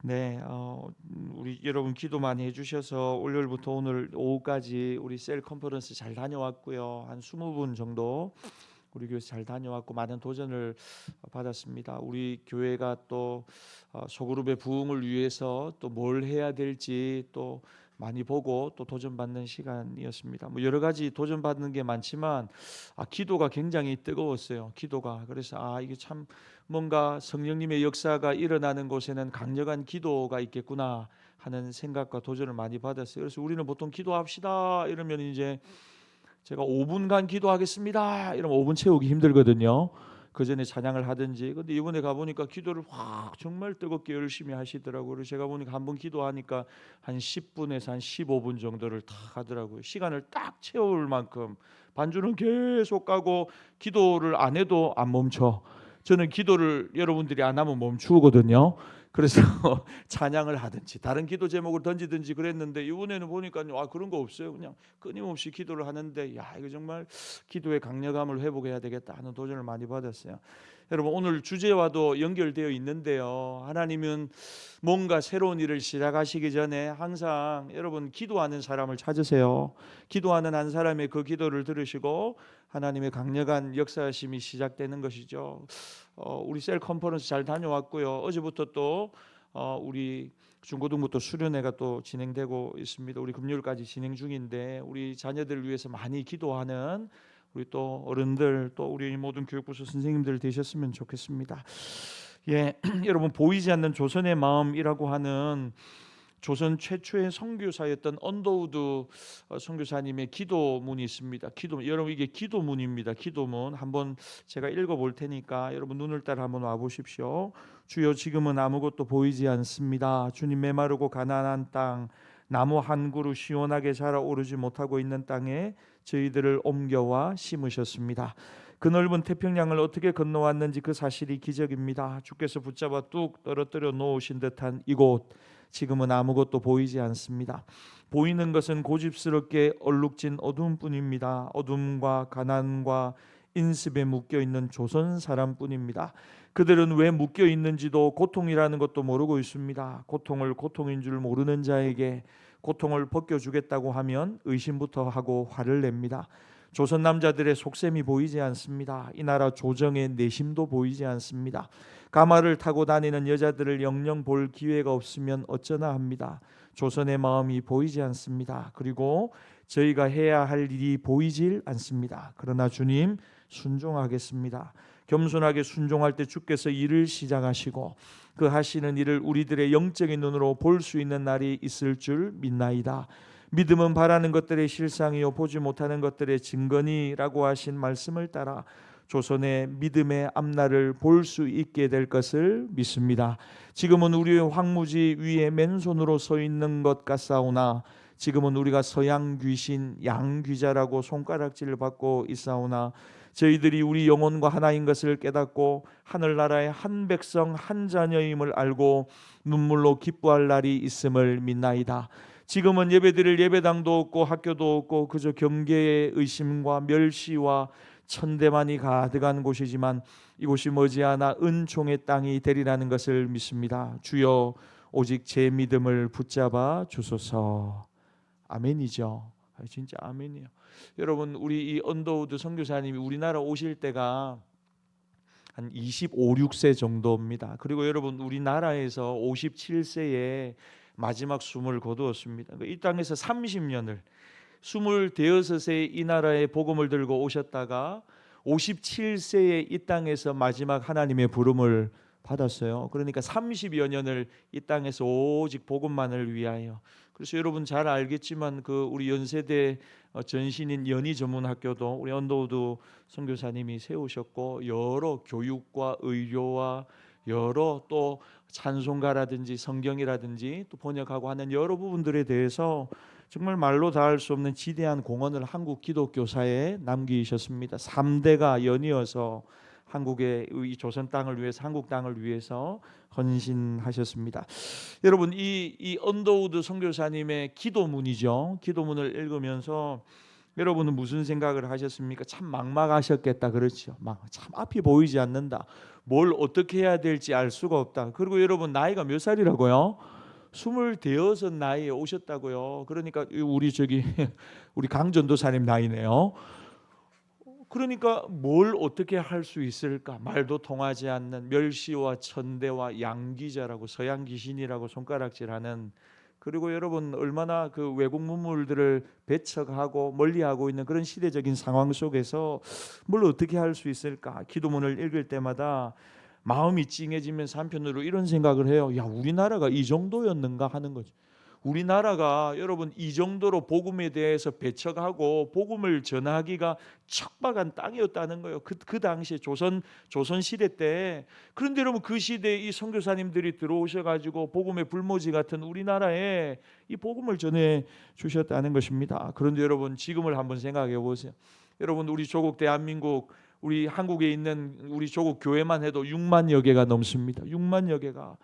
네, 우리 여러분 기도 많이 해주셔서 월요일부터 오늘 오후까지 우리 셀 컨퍼런스 잘 다녀왔고요. 한 20분 정도 우리 교회 잘 다녀왔고 많은 도전을 받았습니다. 우리 교회가 또 소그룹의 부흥을 위해서 또 뭘 해야 될지 또 많이 보고 또 도전받는 시간이었습니다. 뭐 여러 가지 도전받는 게 많지만 기도가 굉장히 뜨거웠어요. 기도가. 그래서 이게 참 뭔가 성령님의 역사가 일어나는 곳에는 강력한 기도가 있겠구나 하는 생각과 도전을 많이 받았어요. 그래서 우리는 보통 기도합시다 이러면 이제 제가 5분간 기도하겠습니다 이러면 5분 채우기 힘들거든요. 그 전에 찬양을 하든지. 근데 이번에 가보니까 기도를 확 정말 뜨겁게 열심히 하시더라고요. 그래서 제가 보니까 한 번 기도하니까 한 10분에서 한 15분 정도를 다 하더라고요. 시간을 딱 채울 만큼 반주는 계속 가고 기도를 안 해도 안 멈춰. 저는 기도를 여러분들이 안 하면 멈추거든요. 그래서 찬양을 하든지 다른 기도 제목을 던지든지 그랬는데 이번에는 보니까 그런 거 없어요. 그냥 끊임없이 기도를 하는데 이거 정말 기도의 강력함을 회복해야 되겠다 하는 도전을 많이 받았어요. 여러분 오늘 주제와도 연결되어 있는데요. 하나님은 뭔가 새로운 일을 시작하시기 전에 항상 여러분 기도하는 사람을 찾으세요. 기도하는 한 사람의 그 기도를 들으시고 하나님의 강력한 역사심이 시작되는 것이죠. 우리 셀 컨퍼런스 잘 다녀왔고요. 어제부터 또 우리 중고등부터 수련회가 또 진행되고 있습니다. 우리 금요일까지 진행 중인데 우리 자녀들을 위해서 많이 기도하는 우리 또 어른들 또 우리 모든 교육부서 선생님들 되셨으면 좋겠습니다. 예, 여러분 보이지 않는 조선의 마음이라고 하는 조선 최초의 선교사였던 언더우드 선교사님의 기도문이 있습니다. 여러분 이게 기도문입니다. 기도문 한번 제가 읽어볼 테니까 여러분 눈을 따라 한번 와보십시오. 주여 지금은 아무것도 보이지 않습니다. 주님 메마르고 가난한 땅 나무 한 그루 시원하게 자라오르지 못하고 있는 땅에 저희들을 옮겨와 심으셨습니다. 그 넓은 태평양을 어떻게 건너왔는지 그 사실이 기적입니다. 주께서 붙잡아 뚝 떨어뜨려 놓으신 듯한 이곳 지금은 아무것도 보이지 않습니다. 보이는 것은 고집스럽게 얼룩진 어둠뿐입니다. 어둠과 가난과 인습에 묶여 있는 조선 사람뿐입니다. 그들은 왜 묶여 있는지도 고통이라는 것도 모르고 있습니다. 고통을 고통인 줄 모르는 자에게 고통을 벗겨주겠다고 하면 의심부터 하고 화를 냅니다. 조선 남자들의 속셈이 보이지 않습니다. 이 나라 조정의 내심도 보이지 않습니다. 가마를 타고 다니는 여자들을 영영 볼 기회가 없으면 어쩌나 합니다. 조선의 마음이 보이지 않습니다. 그리고 저희가 해야 할 일이 보이질 않습니다. 그러나 주님 순종하겠습니다. 겸손하게 순종할 때 주께서 일을 시작하시고 그 하시는 일을 우리들의 영적인 눈으로 볼 수 있는 날이 있을 줄 믿나이다. 믿음은 바라는 것들의 실상이요 보지 못하는 것들의 증거니라고 하신 말씀을 따라 조선의 믿음의 앞날을 볼 수 있게 될 것을 믿습니다. 지금은 우리의 황무지 위에 맨손으로 서 있는 것 같사오나 지금은 우리가 서양 귀신 양귀자라고 손가락질을 받고 있사오나 저희들이 우리 영혼과 하나인 것을 깨닫고 하늘나라의 한 백성 한 자녀임을 알고 눈물로 기뻐할 날이 있음을 믿나이다. 지금은 예배드릴 예배당도 없고 학교도 없고 그저 경계의 의심과 멸시와 천대만이 가득한 곳이지만 이곳이 머지않아 은총의 땅이 되리라는 것을 믿습니다. 주여 오직 제 믿음을 붙잡아 주소서. 아멘이죠. 진짜 아멘이에요. 여러분 우리 이 언더우드 선교사님이 우리나라 오실 때가 한 25, 6세 정도입니다. 그리고 여러분 우리나라에서 57세에 마지막 숨을 거두었습니다. 이 땅에서 30년을 26세 이 나라에 복음을 들고 오셨다가 57세에 이 땅에서 마지막 하나님의 부름을 받았어요. 그러니까 30여 년을 이 땅에서 오직 복음만을 위하여. 그래서 여러분 잘 알겠지만 그 우리 연세대 전신인 연희전문학교도 우리 언더우드 선교사님이 세우셨고 여러 교육과 의료와 여러 또 찬송가라든지 성경이라든지 또 번역하고 하는 여러 부분들에 대해서 정말 말로 다 할 수 없는 지대한 공헌을 한국 기독교사에 남기셨습니다. 3대가 연이어서 한국의 이 조선 땅을 위해서 한국 땅을 위해서 헌신하셨습니다. 여러분 이 언더우드 선교사님의 기도문이죠. 기도문을 읽으면서 여러분은 무슨 생각을 하셨습니까? 참 막막하셨겠다. 그렇죠. 참 앞이 보이지 않는다. 뭘 어떻게 해야 될지 알 수가 없다. 그리고 여러분 나이가 몇 살이라고요? 26 나이에 오셨다고요. 그러니까 우리 강전도사님 나이네요. 그러니까 뭘 어떻게 할 수 있을까? 말도 통하지 않는 멸시와 천대와 양귀자라고 서양 귀신이라고 손가락질하는, 그리고 여러분 얼마나 그 외국 문물들을 배척하고 멀리하고 있는 그런 시대적인 상황 속에서 뭘 어떻게 할 수 있을까? 기도문을 읽을 때마다 마음이 찡해지면서 한편으로 이런 생각을 해요. 야, 우리나라가 이 정도였는가 하는 거죠. 우리나라가 여러분 이 정도로 복음에 대해서 배척하고 복음을 전하기가 척박한 땅이었다는 거예요. 그 당시에 조선 시대 때. 그런데 여러분 그 시대에 이 선교사님들이 들어오셔가지고 복음의 불모지 같은 우리나라에 이 복음을 전해 주셨다는 것입니다. 그런데 여러분 지금을 한번 생각해 보세요. 여러분 우리 조국 대한민국, 우리 한국에 있는 우리 조국 교회만 해도 6만여 개가 넘습니다. 6만여 개가.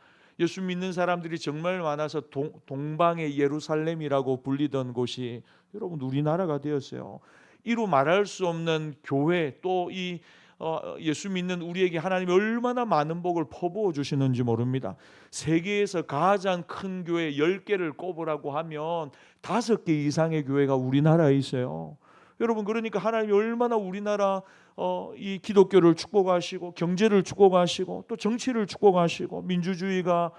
예수 믿는 사람들이 정말 많아서 동방의 예루살렘이라고 불리던 곳이 여러분 우리나라가 되었어요. 이루 말할 수 없는 교회, 또 이 예수 믿는 우리에게 하나님이 얼마나 많은 복을 퍼부어 주시는지 모릅니다. 세계에서 가장 큰 교회 10개를 꼽으라고 하면 5개 이상의 교회가 우리나라에 있어요. 여러분 그러니까 하나님이 얼마나 우리나라 이 기독교를 축복하시고 경제를 축복하시고 또 정치를 축복하시고 민주주의가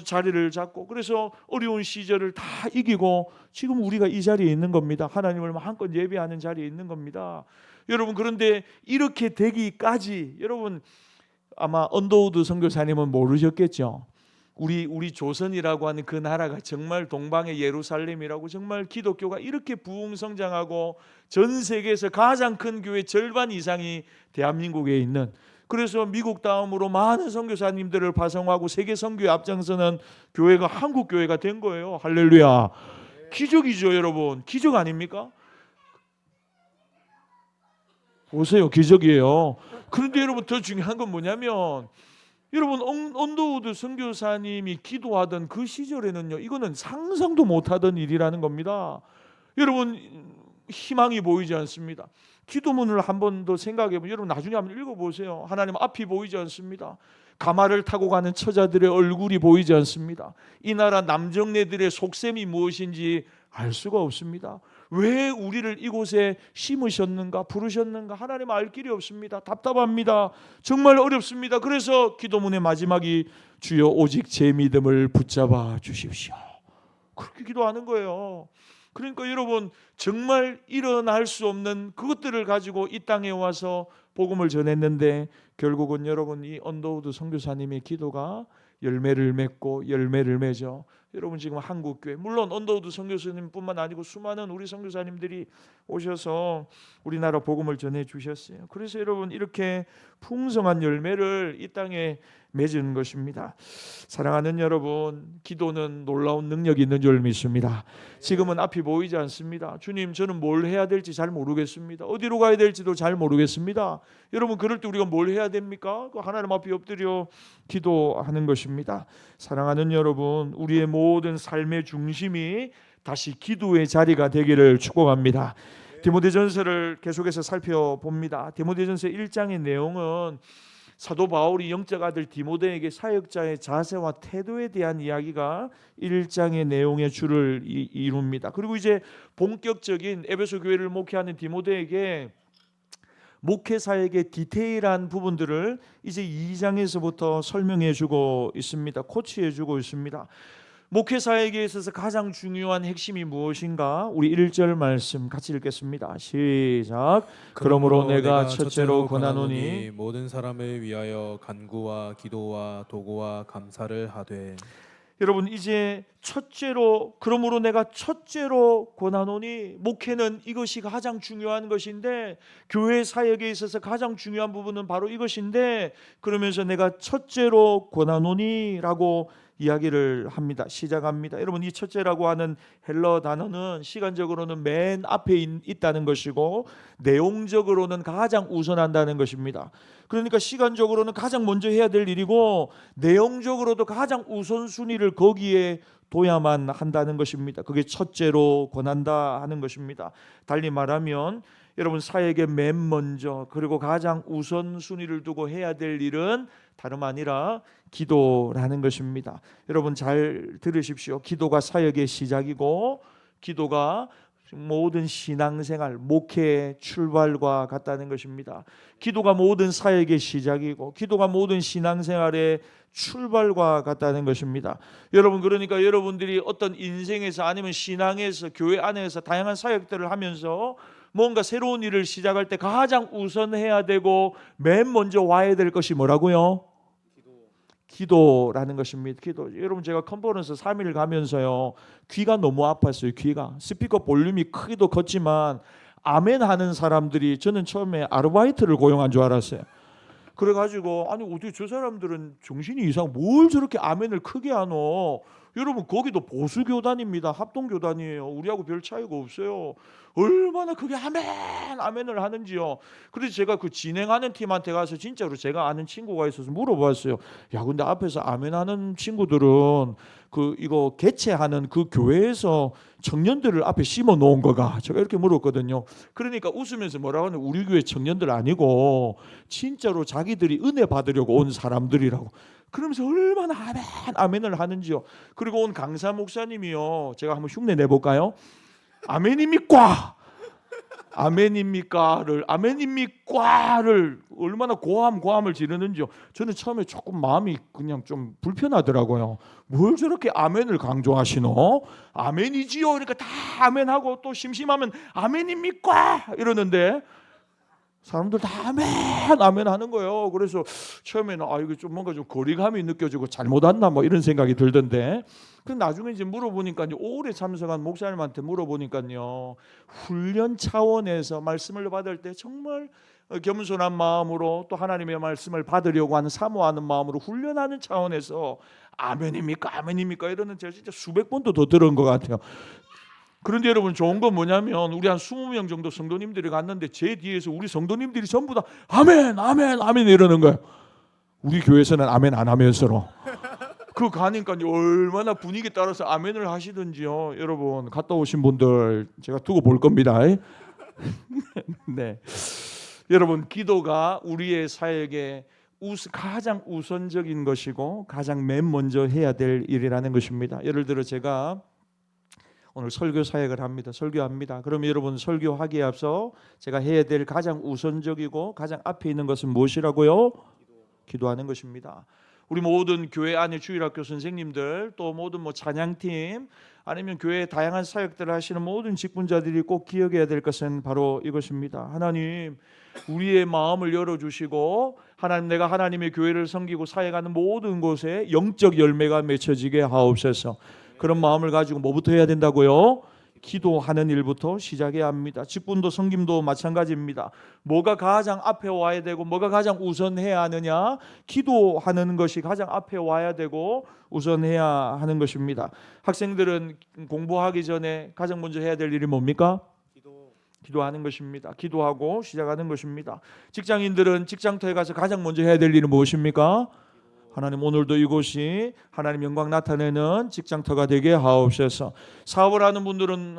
자리를 잡고, 그래서 어려운 시절을 다 이기고 지금 우리가 이 자리에 있는 겁니다. 하나님을 마음껏 예배하는 자리에 있는 겁니다. 여러분 그런데 이렇게 되기까지 여러분 아마 언더우드 선교사님은 모르셨겠죠. 우리 조선이라고 하는 그 나라가 정말 동방의 예루살렘이라고, 정말 기독교가 이렇게 부흥성장하고 전 세계에서 가장 큰 교회 절반 이상이 대한민국에 있는, 그래서 미국 다음으로 많은 선교사님들을 파송하고 세계 선교에 앞장서는 교회가 한국 교회가 된 거예요. 할렐루야. 기적이죠 여러분. 기적 아닙니까? 보세요, 기적이에요. 그런데 여러분 더 중요한 건 뭐냐면 여러분 언더우드 선교사님이 기도하던 그 시절에는요, 이거는 상상도 못하던 일이라는 겁니다. 여러분 희망이 보이지 않습니다. 기도문을 한 번 더 생각해보면 여러분 나중에 한번 읽어보세요. 하나님 앞이 보이지 않습니다. 가마를 타고 가는 처자들의 얼굴이 보이지 않습니다. 이 나라 남정네들의 속셈이 무엇인지 알 수가 없습니다. 왜 우리를 이곳에 심으셨는가, 부르셨는가 하나님 알 길이 없습니다. 답답합니다. 정말 어렵습니다. 그래서 기도문의 마지막이 주여 오직 제 믿음을 붙잡아 주십시오. 그렇게 기도하는 거예요. 그러니까 여러분 정말 일어날 수 없는 그것들을 가지고 이 땅에 와서 복음을 전했는데 결국은 여러분 이 언더우드 선교사님의 기도가 열매를 맺고 열매를 맺어 여러분 지금 한국교회, 물론 언더우드 선교사님뿐만 아니고 수많은 우리 선교사님들이 오셔서 우리나라 복음을 전해 주셨어요. 그래서 여러분 이렇게 풍성한 열매를 이 땅에 맺은 것입니다. 사랑하는 여러분, 기도는 놀라운 능력이 있는 줄 믿습니다. 지금은 앞이 보이지 않습니다. 주님, 저는 뭘 해야 될지 잘 모르겠습니다. 어디로 가야 될지도 잘 모르겠습니다. 여러분 그럴 때 우리가 뭘 해야 됩니까? 하나님 앞에 엎드려 기도하는 것입니다. 사랑하는 여러분, 우리의 모든 삶의 중심이 다시 기도의 자리가 되기를 축복합니다. 디모데전서를 계속해서 살펴봅니다. 디모데전서 1장의 내용은 사도 바울이 영적 아들 디모데에게 사역자의 자세와 태도에 대한 이야기가 1장의 내용의 줄을 이룹니다. 그리고 이제 본격적인 에베소 교회를 목회하는 디모데에게 목회 사역의 디테일한 부분들을 이제 2장에서부터 설명해 주고 있습니다. 코치해 주고 있습니다. 목회 사역에 있어서 가장 중요한 핵심이 무엇인가? 우리 1절 말씀 같이 읽겠습니다. 시작. 그러므로 내가 첫째로 권하노니 모든 사람을 위하여 간구와 기도와 도구와 감사를 하되. 여러분 이제 그러므로 내가 첫째로 권하노니, 목회는 이것이 가장 중요한 것인데 교회 사역에 있어서 가장 중요한 부분은 바로 이것인데, 그러면서 내가 첫째로 권하노니 라고 이야기를 합니다. 시작합니다. 여러분, 이 첫째라고 하는 헬러 단어는 시간적으로는 맨 앞에 있다는 것이고 내용적으로는 가장 우선한다는 것입니다. 그러니까 시간적으로는 가장 먼저 해야 될 일이고 내용적으로도 가장 우선순위를 거기에 둬야만 한다는 것입니다. 그게 첫째로 권한다 하는 것입니다. 달리 말하면 여러분, 사역의 맨 먼저 그리고 가장 우선순위를 두고 해야 될 일은 다름 아니라 기도라는 것입니다. 여러분 잘 들으십시오. 기도가 사역의 시작이고 기도가 모든 신앙생활, 목회의 출발과 같다는 것입니다. 기도가 모든 사역의 시작이고 기도가 모든 신앙생활의 출발과 같다는 것입니다. 여러분, 그러니까 여러분들이 어떤 인생에서 아니면 신앙에서 교회 안에서 다양한 사역들을 하면서 뭔가 새로운 일을 시작할 때 가장 우선해야 되고 맨 먼저 와야 될 것이 뭐라고요? 기도라는 것입니다. 기도. 여러분, 제가 컨퍼런스 3일 가면서요, 귀가 너무 아팠어요. 귀가. 스피커 볼륨이 크기도 컸지만 아멘 하는 사람들이, 저는 처음에 아르바이트를 고용한 줄 알았어요. 그래가지고 아니 어떻게 저 사람들은 정신이 이상, 뭘 저렇게 아멘을 크게 하노? 여러분, 거기도 보수교단입니다. 합동교단이에요. 우리하고 별 차이가 없어요. 얼마나 그게 아멘 아멘을 하는지요. 그래서 제가 그 진행하는 팀한테 가서 진짜로 제가 아는 친구가 있어서 물어봤어요. 야, 근데 앞에서 아멘 하는 친구들은 그 이거 개최하는 그 교회에서 청년들을 앞에 심어 놓은 거가? 제가 이렇게 물었거든요. 그러니까 웃으면서 뭐라고 하냐, 우리 교회 청년들 아니고 진짜로 자기들이 은혜 받으려고 온 사람들이라고. 그러면서 얼마나 아멘 아멘을 하는지요. 그리고 온 강사 목사님이요, 제가 한번 흉내 내볼까요? 아멘입니까? 아멘입니까를 아멘입니까를 얼마나 고함을 지르는지요. 저는 처음에 조금 마음이 그냥 좀 불편하더라고요. 뭘 저렇게 아멘을 강조하시노? 아멘이지요. 그러니까 다 아멘하고 또 심심하면 아멘입니까? 이러는데 사람들 다 아멘 하는 거예요. 그래서 처음에는 이거 좀 뭔가 좀 거리감이 느껴지고 잘못 왔나 뭐 이런 생각이 들던데, 그 나중에 이제 물어보니까, 이제 오래 참석한 목사님한테 물어보니까요, 훈련 차원에서 말씀을 받을 때 정말 겸손한 마음으로 또 하나님의 말씀을 받으려고 하는 사모하는 마음으로 훈련하는 차원에서 아멘입니까 이러는 제가 진짜 수백 번도 더 들은 것 같아요. 그런데 여러분, 좋은 건 뭐냐면 우리 한 20명 정도 성도님들이 갔는데 제 뒤에서 우리 성도님들이 전부 다 아멘 이러는 거예요. 우리 교회에서는 아멘 안 하면서로. 그 가니까 얼마나 분위기에 따라서 아멘을 하시든지요. 여러분, 갔다 오신 분들 제가 두고 볼 겁니다. 네, 여러분, 기도가 우리의 사역의 가장 우선적인 것이고 가장 맨 먼저 해야 될 일이라는 것입니다. 예를 들어 제가 오늘 설교 사역을 합니다. 설교합니다. 그럼 여러분, 설교하기에 앞서 제가 해야 될 가장 우선적이고 가장 앞에 있는 것은 무엇이라고요? 기도하는 것입니다. 우리 모든 교회 안에 주일학교 선생님들, 또 모든 찬양팀, 아니면 교회의 다양한 사역들을 하시는 모든 직분자들이 꼭 기억해야 될 것은 바로 이것입니다. 하나님, 우리의 마음을 열어주시고 내가 하나님의 교회를 섬기고 사역하는 모든 곳에 영적 열매가 맺혀지게 하옵소서. 그런 마음을 가지고 뭐부터 해야 된다고요? 기도하는 일부터 시작해야 합니다. 직분도 섬김도 마찬가지입니다. 뭐가 가장 앞에 와야 되고 뭐가 가장 우선해야 하느냐? 기도하는 것이 가장 앞에 와야 되고 우선해야 하는 것입니다. 학생들은 공부하기 전에 가장 먼저 해야 될 일이 뭡니까? 기도하는 것입니다. 기도하고 시작하는 것입니다. 직장인들은 직장터에 가서 가장 먼저 해야 될 일은 무엇입니까? 하나님, 오늘도 이곳이 하나님 영광 나타내는 직장터가 되게 하옵소서. 사업을 하는 분들은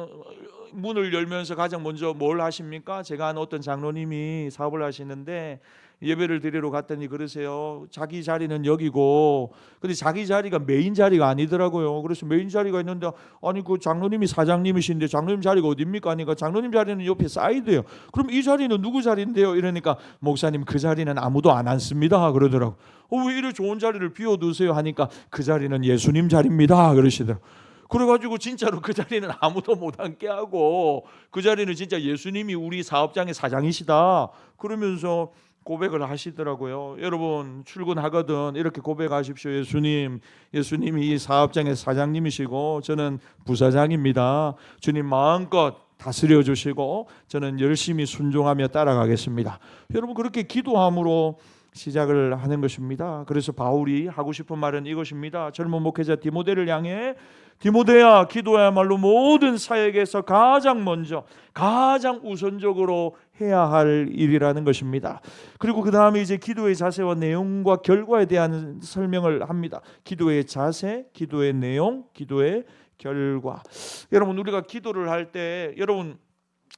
문을 열면서 가장 먼저 뭘 하십니까? 제가 아는 어떤 장로님이 사업을 하시는데 예배를 드리러 갔더니 그러세요. 자기 자리는 여기고, 근데 자기 자리가 메인 자리가 아니더라고요. 그래서 메인 자리가 있는데, 아니 그 장로님이 사장님이신데 장로님 자리가 어딥니까? 하니까 장로님 자리는 옆에 사이드예요. 그럼 이 자리는 누구 자리인데요? 이러니까 목사님, 그 자리는 아무도 안 앉습니다 그러더라고. 왜 이래 좋은 자리를 비워두세요? 하니까 그 자리는 예수님 자리입니다 그러시더라고. 그래가지고 진짜로 그 자리는 아무도 못 앉게 하고, 그 자리는 진짜 예수님이 우리 사업장의 사장이시다 그러면서 고백을 하시더라고요. 여러분, 출근하거든 이렇게 고백하십시오. 예수님이 이 사업장의 사장님이시고 저는 부사장입니다. 주님 마음껏 다스려 주시고 저는 열심히 순종하며 따라가겠습니다. 여러분, 그렇게 기도함으로 시작을 하는 것입니다. 그래서 바울이 하고 싶은 말은 이것입니다. 젊은 목회자 디모데를 향해 디모데야, 기도야말로 모든 사역에서 가장 먼저 가장 우선적으로 해야 할 일이라는 것입니다. 그리고 그 다음에 이제 기도의 자세와 내용과 결과에 대한 설명을 합니다. 기도의 자세, 기도의 내용, 기도의 결과. 여러분, 우리가 기도를 할 때 여러분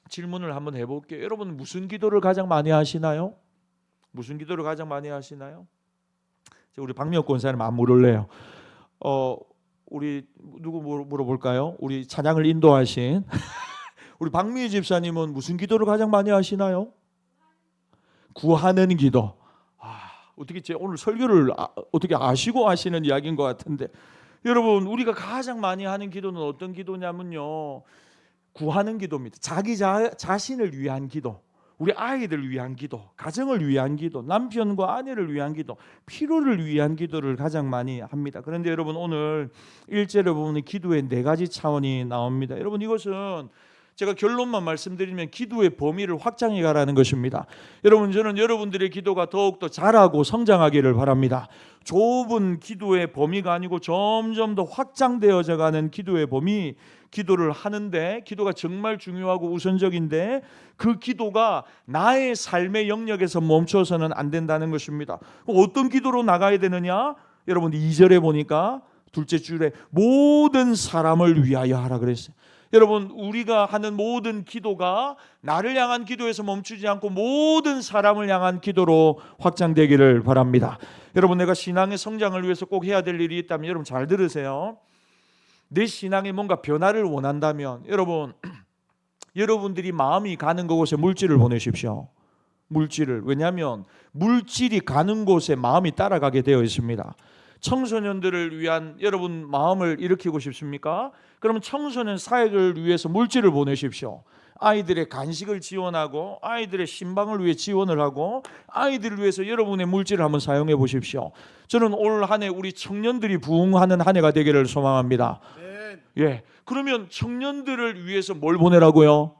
질문을 한번 해볼게요. 여러분 무슨 기도를 가장 많이 하시나요? 무슨 기도를 가장 많이 하시나요? 우리 박미혁 권사님 안 물을래요. 우리 누구 물어볼까요? 우리 찬양을 인도하신 우리 박미희 집사님은 무슨 기도를 가장 많이 하시나요? 구하는 기도. 어떻게 제 오늘 설교를 어떻게 아시고 하시는 이야기인 것 같은데, 여러분 우리가 가장 많이 하는 기도는 어떤 기도냐면요, 구하는 기도입니다. 자기 자신을 위한 기도, 우리 아이들을 위한 기도, 가정을 위한 기도, 남편과 아내를 위한 기도, 필요를 위한 기도를 가장 많이 합니다. 그런데 여러분 오늘 1절에 보면 기도의 4가지 차원이 나옵니다. 여러분 이것은 제가 결론만 말씀드리면 기도의 범위를 확장해 가라는 것입니다. 여러분 저는 여러분들의 기도가 더욱더 자라고 성장하기를 바랍니다. 좁은 기도의 범위가 아니고 점점 더 확장되어져 가는 기도의 범위, 기도를 하는데 기도가 정말 중요하고 우선적인데 그 기도가 나의 삶의 영역에서 멈춰서는 안 된다는 것입니다. 어떤 기도로 나가야 되느냐? 여러분 2절에 보니까 둘째 줄에 모든 사람을 위하여 하라 그랬어요. 여러분 우리가 하는 모든 기도가 나를 향한 기도에서 멈추지 않고 모든 사람을 향한 기도로 확장되기를 바랍니다. 여러분 내가 신앙의 성장을 위해서 꼭 해야 될 일이 있다면 여러분 잘 들으세요. 내 신앙에 뭔가 변화를 원한다면 여러분 여러분들이 마음이 가는 그곳에 물질을 보내십시오. 물질을. 왜냐하면 물질이 가는 곳에 마음이 따라가게 되어 있습니다. 청소년들을 위한 여러분 마음을 일으키고 싶습니까? 그러면 청소년 사역을 위해서 물질을 보내십시오. 아이들의 간식을 지원하고 아이들의 신방을 위해 지원을 하고 아이들을 위해서 여러분의 물질을 한번 사용해 보십시오. 저는 올 한 해 우리 청년들이 부흥하는 한 해가 되기를 소망합니다. 예, 그러면 청년들을 위해서 뭘 보내라고요?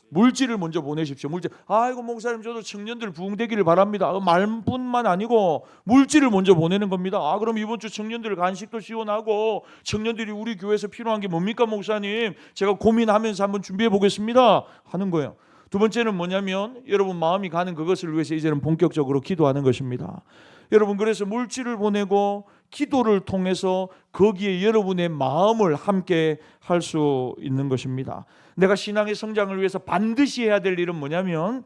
물질을 먼저 보내십시오. 물질. 아이고 목사님 저도 청년들 부흥되기를 바랍니다. 말뿐만 아니고 물질을 먼저 보내는 겁니다. 그럼 이번 주 청년들 간식도 지원하고 청년들이 우리 교회에서 필요한 게 뭡니까 목사님? 제가 고민하면서 한번 준비해 보겠습니다 하는 거예요. 두 번째는 뭐냐면 여러분 마음이 가는 그것을 위해서 이제는 본격적으로 기도하는 것입니다. 여러분 그래서 물질을 보내고 기도를 통해서 거기에 여러분의 마음을 함께 할 수 있는 것입니다. 내가 신앙의 성장을 위해서 반드시 해야 될 일은 뭐냐면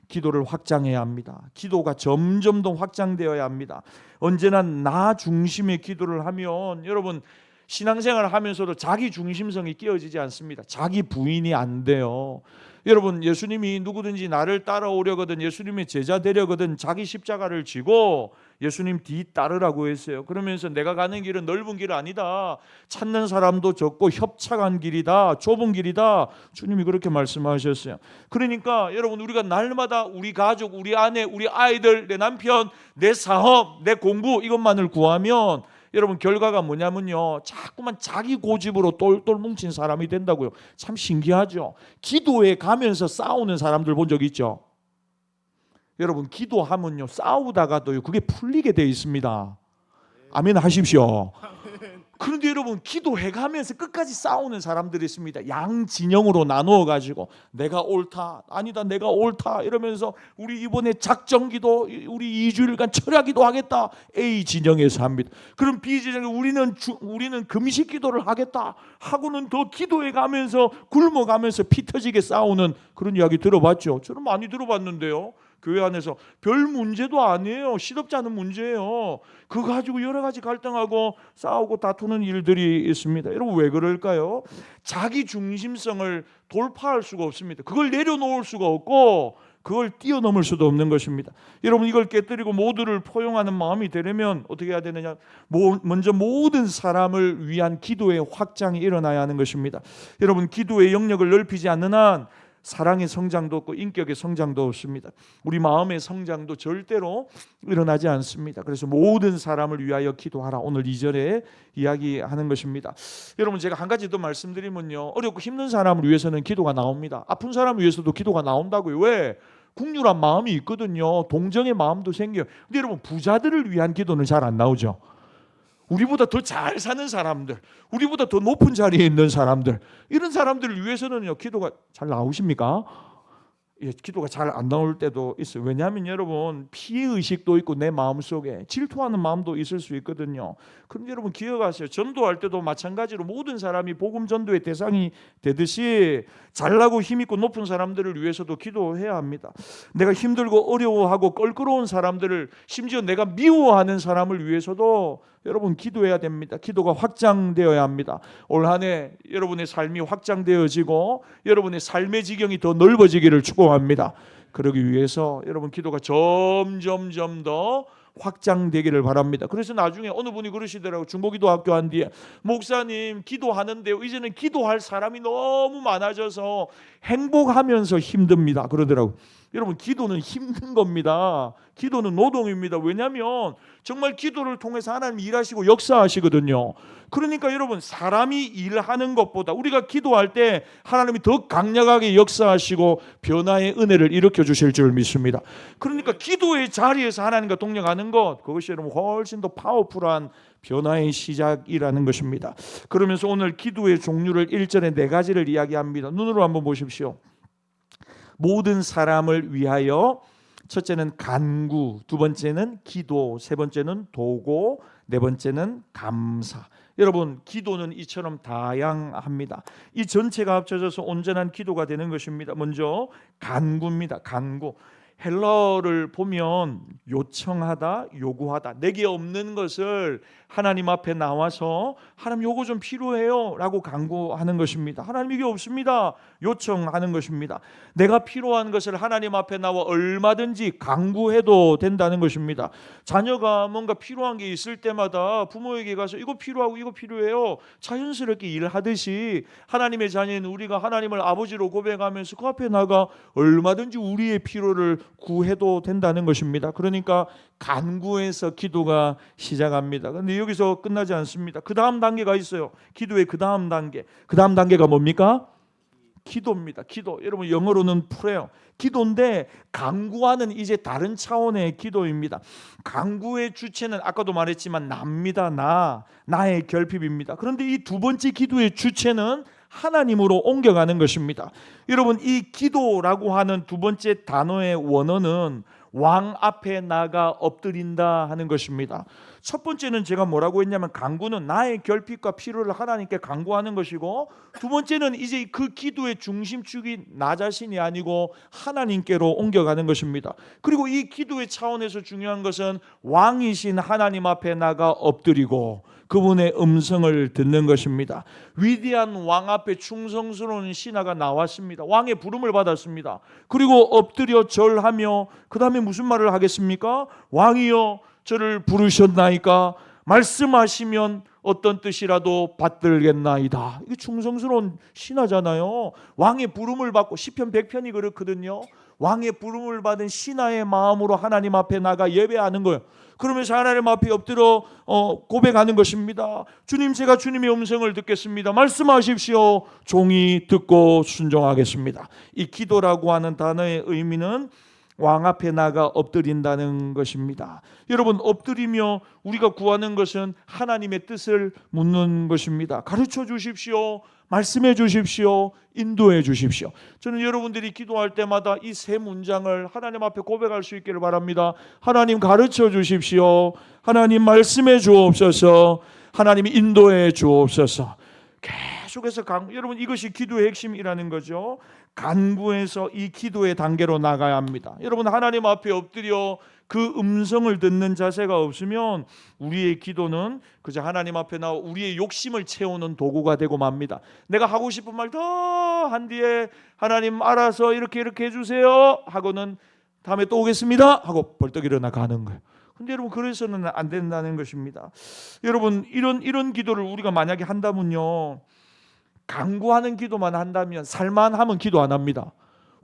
기도를 확장해야 합니다. 기도가 점점 더 확장되어야 합니다. 언제나 나 중심의 기도를 하면 여러분 신앙생활을 하면서도 자기 중심성이 끼어지지 않습니다. 자기 부인이 안 돼요. 여러분 예수님이 누구든지 나를 따라오려거든 예수님의 제자 되려거든 자기 십자가를 지고 예수님 뒤 따르라고 했어요. 그러면서 내가 가는 길은 넓은 길 아니다. 찾는 사람도 적고 협착한 길이다. 좁은 길이다. 주님이 그렇게 말씀하셨어요. 그러니까 여러분 우리가 날마다 우리 가족, 우리 아내, 우리 아이들, 내 남편, 내 사업, 내 공부 이것만을 구하면 여러분 결과가 뭐냐면요 자꾸만 자기 고집으로 똘똘 뭉친 사람이 된다고요. 참 신기하죠. 기도에 가면서 싸우는 사람들 본 적 있죠? 여러분 기도하면요 싸우다가도요 그게 풀리게 돼 있습니다. 아멘 하십시오. 그런데 여러분 기도해가면서 끝까지 싸우는 사람들이 있습니다. 양 진영으로 나누어 가지고 내가 옳다 아니다 내가 옳다 이러면서 우리 이번에 작정기도 우리 2주일간 철야기도 하겠다 A 진영에서 합니다. 그럼 B 진영에 우리는 금식기도를 하겠다 하고는 더 기도해가면서 굶어가면서 피 터지게 싸우는 그런 이야기 들어봤죠? 저는 많이 들어봤는데요. 교회 안에서 별 문제도 아니에요. 시덥지 않은 문제예요. 그거 가지고 여러 가지 갈등하고 싸우고 다투는 일들이 있습니다. 여러분 왜 그럴까요? 자기 중심성을 돌파할 수가 없습니다. 그걸 내려놓을 수가 없고 그걸 뛰어넘을 수도 없는 것입니다. 여러분 이걸 깨뜨리고 모두를 포용하는 마음이 되려면 어떻게 해야 되느냐? 먼저 모든 사람을 위한 기도의 확장이 일어나야 하는 것입니다. 여러분 기도의 영역을 넓히지 않는 한 사랑의 성장도 없고 인격의 성장도 없습니다. 우리 마음의 성장도 절대로 일어나지 않습니다. 그래서 모든 사람을 위하여 기도하라. 오늘 2절에 이야기하는 것입니다. 여러분 제가 한 가지 더 말씀드리면요. 어렵고 힘든 사람을 위해서는 기도가 나옵니다. 아픈 사람을 위해서도 기도가 나온다고요. 왜? 국률한 마음이 있거든요. 동정의 마음도 생겨요. 근데 여러분 부자들을 위한 기도는 잘 안 나오죠. 우리보다 더 잘 사는 사람들, 우리보다 더 높은 자리에 있는 사람들, 이런 사람들을 위해서는요 기도가 잘 나오십니까? 예, 기도가 잘 안 나올 때도 있어요. 왜냐하면 여러분 피해의식도 있고 내 마음속에 질투하는 마음도 있을 수 있거든요. 그런데 여러분 기억하세요. 전도할 때도 마찬가지로 모든 사람이 복음 전도의 대상이 되듯이 잘나고 힘있고 높은 사람들을 위해서도 기도해야 합니다. 내가 힘들고 어려워하고 껄끄러운 사람들을, 심지어 내가 미워하는 사람을 위해서도 여러분 기도해야 됩니다. 기도가 확장되어야 합니다. 올 한 해 여러분의 삶이 확장되어지고 여러분의 삶의 지경이 더 넓어지기를 축복합니다. 그러기 위해서 여러분 기도가 점점 더 확장되기를 바랍니다. 그래서 나중에 어느 분이 그러시더라고요. 중보기도학교 한 뒤에, 목사님 기도하는데요 이제는 기도할 사람이 너무 많아져서 행복하면서 힘듭니다 그러더라고요. 여러분 기도는 힘든 겁니다. 기도는 노동입니다. 왜냐하면 정말 기도를 통해서 하나님이 일하시고 역사하시거든요. 그러니까 여러분 사람이 일하는 것보다 우리가 기도할 때 하나님이 더 강력하게 역사하시고 변화의 은혜를 일으켜 주실 줄 믿습니다. 그러니까 기도의 자리에서 하나님과 동력하는 것, 그것이 여러분 훨씬 더 파워풀한 변화의 시작이라는 것입니다. 그러면서 오늘 기도의 종류를 1절에 4가지를 이야기합니다. 눈으로 한번 보십시오. 모든 사람을 위하여, 첫째는 간구, 두 번째는 기도, 세 번째는 도고, 네 번째는 감사. 여러분 기도는 이처럼 다양합니다. 이 전체가 합쳐져서 온전한 기도가 되는 것입니다. 먼저 간구입니다. 간구. 헬러를 보면 요청하다, 요구하다. 내게 없는 것을 하나님 앞에 나와서 하나님 요거 좀 필요해요 라고 간구하는 것입니다. 하나님 이게 없습니다. 요청하는 것입니다. 내가 필요한 것을 하나님 앞에 나와 얼마든지 간구해도 된다는 것입니다. 자녀가 뭔가 필요한 게 있을 때마다 부모에게 가서 이거 필요하고 이거 필요해요 자연스럽게 일하듯이, 하나님의 자녀인 우리가 하나님을 아버지로 고백하면서 그 앞에 나가 얼마든지 우리의 필요를 구해도 된다는 것입니다. 그러니까 간구에서 기도가 시작합니다. 그런데 여기서 끝나지 않습니다. 그 다음 단계가 있어요. 기도의 그 다음 단계. 그 다음 단계가 뭡니까? 기도입니다. 기도. 여러분 영어로는 prayer. 기도인데 간구하는 이제 다른 차원의 기도입니다. 간구의 주체는 아까도 말했지만 나입니다. 나의 결핍입니다. 그런데 이 두 번째 기도의 주체는 하나님으로 옮겨가는 것입니다. 여러분 이 기도라고 하는 두 번째 단어의 원어는 왕 앞에 나가 엎드린다 하는 것입니다. 첫 번째는 제가 뭐라고 했냐면 간구는 나의 결핍과 필요를 하나님께 간구하는 것이고, 두 번째는 이제 그 기도의 중심축이 나 자신이 아니고 하나님께로 옮겨가는 것입니다. 그리고 이 기도의 차원에서 중요한 것은 왕이신 하나님 앞에 나가 엎드리고 그분의 음성을 듣는 것입니다. 위대한 왕 앞에 충성스러운 신하가 나왔습니다. 왕의 부름을 받았습니다. 그리고 엎드려 절하며 그 다음에 무슨 말을 하겠습니까? 왕이여 저를 부르셨나이까? 말씀하시면 어떤 뜻이라도 받들겠나이다. 이게 충성스러운 신하잖아요. 왕의 부름을 받고, 시편 100편이 그렇거든요. 왕의 부름을 받은 신하의 마음으로 하나님 앞에 나가 예배하는 거예요. 그러면서 하나님 앞에 엎드려 고백하는 것입니다. 주님 제가 주님의 음성을 듣겠습니다. 말씀하십시오. 종이 듣고 순종하겠습니다. 이 기도라고 하는 단어의 의미는 왕 앞에 나가 엎드린다는 것입니다. 여러분 엎드리며 우리가 구하는 것은 하나님의 뜻을 묻는 것입니다. 가르쳐 주십시오. 말씀해 주십시오. 인도해 주십시오. 저는 여러분들이 기도할 때마다 이 세 문장을 하나님 앞에 고백할 수 있기를 바랍니다. 하나님 가르쳐 주십시오. 하나님 말씀해 주옵소서. 하나님 인도해 주옵소서. 계속해서 여러분 이것이 기도의 핵심이라는 거죠. 간구해서 이 기도의 단계로 나가야 합니다. 여러분 하나님 앞에 엎드려 그 음성을 듣는 자세가 없으면 우리의 기도는 그저 하나님 앞에 나와 우리의 욕심을 채우는 도구가 되고 맙니다. 내가 하고 싶은 말 더 한 뒤에 하나님 알아서 이렇게 해주세요 하고는 다음에 또 오겠습니다 하고 벌떡 일어나 가는 거예요. 근데 여러분 그래서는 안 된다는 것입니다. 여러분 이런 기도를 우리가 만약에 한다면요, 간구하는 기도만 한다면 살만하면 기도 안 합니다.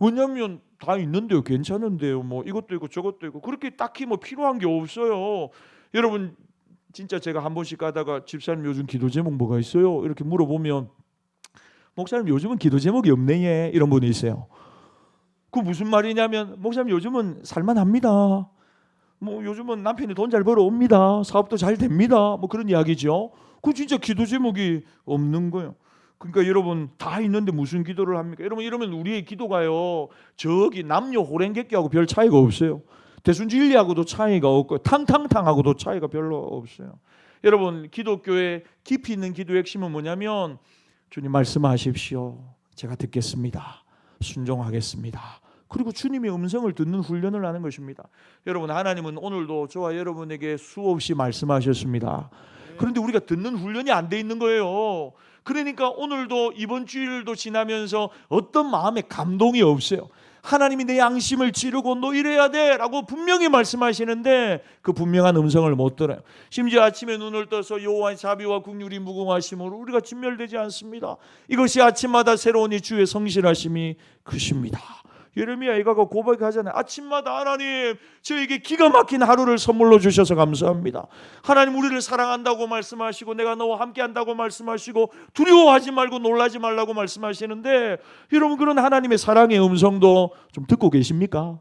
왜냐하면 다 있는데요, 괜찮은데요, 뭐 이것도 있고 저것도 있고 그렇게 딱히 뭐 필요한 게 없어요. 여러분 진짜 제가 한 번씩 가다가 집사님 요즘 기도 제목 뭐가 있어요? 이렇게 물어보면 목사님 요즘은 기도 제목이 없네 이런 분이 있어요. 그 무슨 말이냐면 목사님 요즘은 살만합니다. 뭐 요즘은 남편이 돈 잘 벌어옵니다. 사업도 잘 됩니다. 뭐 그런 이야기죠. 그 진짜 기도 제목이 없는 거예요. 그러니까 여러분 다 있는데 무슨 기도를 합니까? 여러분 이러면 우리의 기도가요 저기 남녀 호랭객기하고 별 차이가 없어요. 대순진리하고도 차이가 없고 탕탕탕하고도 차이가 별로 없어요. 여러분 기독교의 깊이 있는 기도의 핵심은 뭐냐면 주님 말씀하십시오. 제가 듣겠습니다. 순종하겠습니다. 그리고 주님의 음성을 듣는 훈련을 하는 것입니다. 여러분 하나님은 오늘도 저와 여러분에게 수없이 말씀하셨습니다. 그런데 우리가 듣는 훈련이 안 돼 있는 거예요. 그러니까 오늘도 이번 주일도 지나면서 어떤 마음에 감동이 없어요. 하나님이 내 양심을 찌르고 너 이래야 돼 라고 분명히 말씀하시는데 그 분명한 음성을 못 들어요. 심지어 아침에 눈을 떠서 여호와의 자비와 긍휼이 무궁하심으로 우리가 진멸되지 않습니다. 이것이 아침마다 새로운 이 주의 성실하심이 크십니다. 예레미야가 고백하잖아요. 아침마다 하나님 저에게 기가 막힌 하루를 선물로 주셔서 감사합니다. 하나님 우리를 사랑한다고 말씀하시고 내가 너와 함께한다고 말씀하시고 두려워하지 말고 놀라지 말라고 말씀하시는데 여러분 그런 하나님의 사랑의 음성도 좀 듣고 계십니까?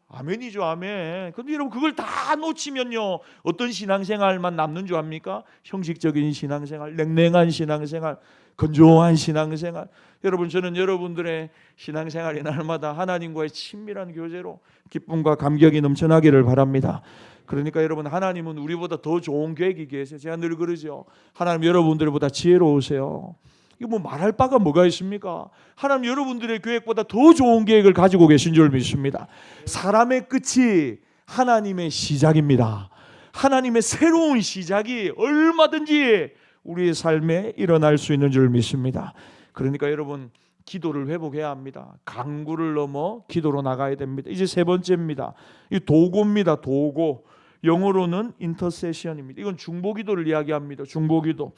아멘이죠. 아멘. 근데 여러분 그걸 다 놓치면요 어떤 신앙생활만 남는 줄 압니까? 형식적인 신앙생활, 냉랭한 신앙생활, 건조한 신앙생활. 여러분 저는 여러분들의 신앙생활이 날마다 하나님과의 친밀한 교제로 기쁨과 감격이 넘쳐나기를 바랍니다. 그러니까 여러분 하나님은 우리보다 더 좋은 계획이 계세요. 제가 늘 그러죠. 하나님 여러분들보다 지혜로우세요. 이거 뭐 말할 바가 뭐가 있습니까? 하나님 여러분들의 계획보다 더 좋은 계획을 가지고 계신 줄 믿습니다. 사람의 끝이 하나님의 시작입니다. 하나님의 새로운 시작이 얼마든지 우리의 삶에 일어날 수 있는 줄 믿습니다. 그러니까 여러분 기도를 회복해야 합니다. 강구를 넘어 기도로 나가야 됩니다. 이제 세 번째입니다. 이 도고입니다. 도고. 영어로는 인터세션입니다. 이건 중보기도를 이야기합니다. 중보기도.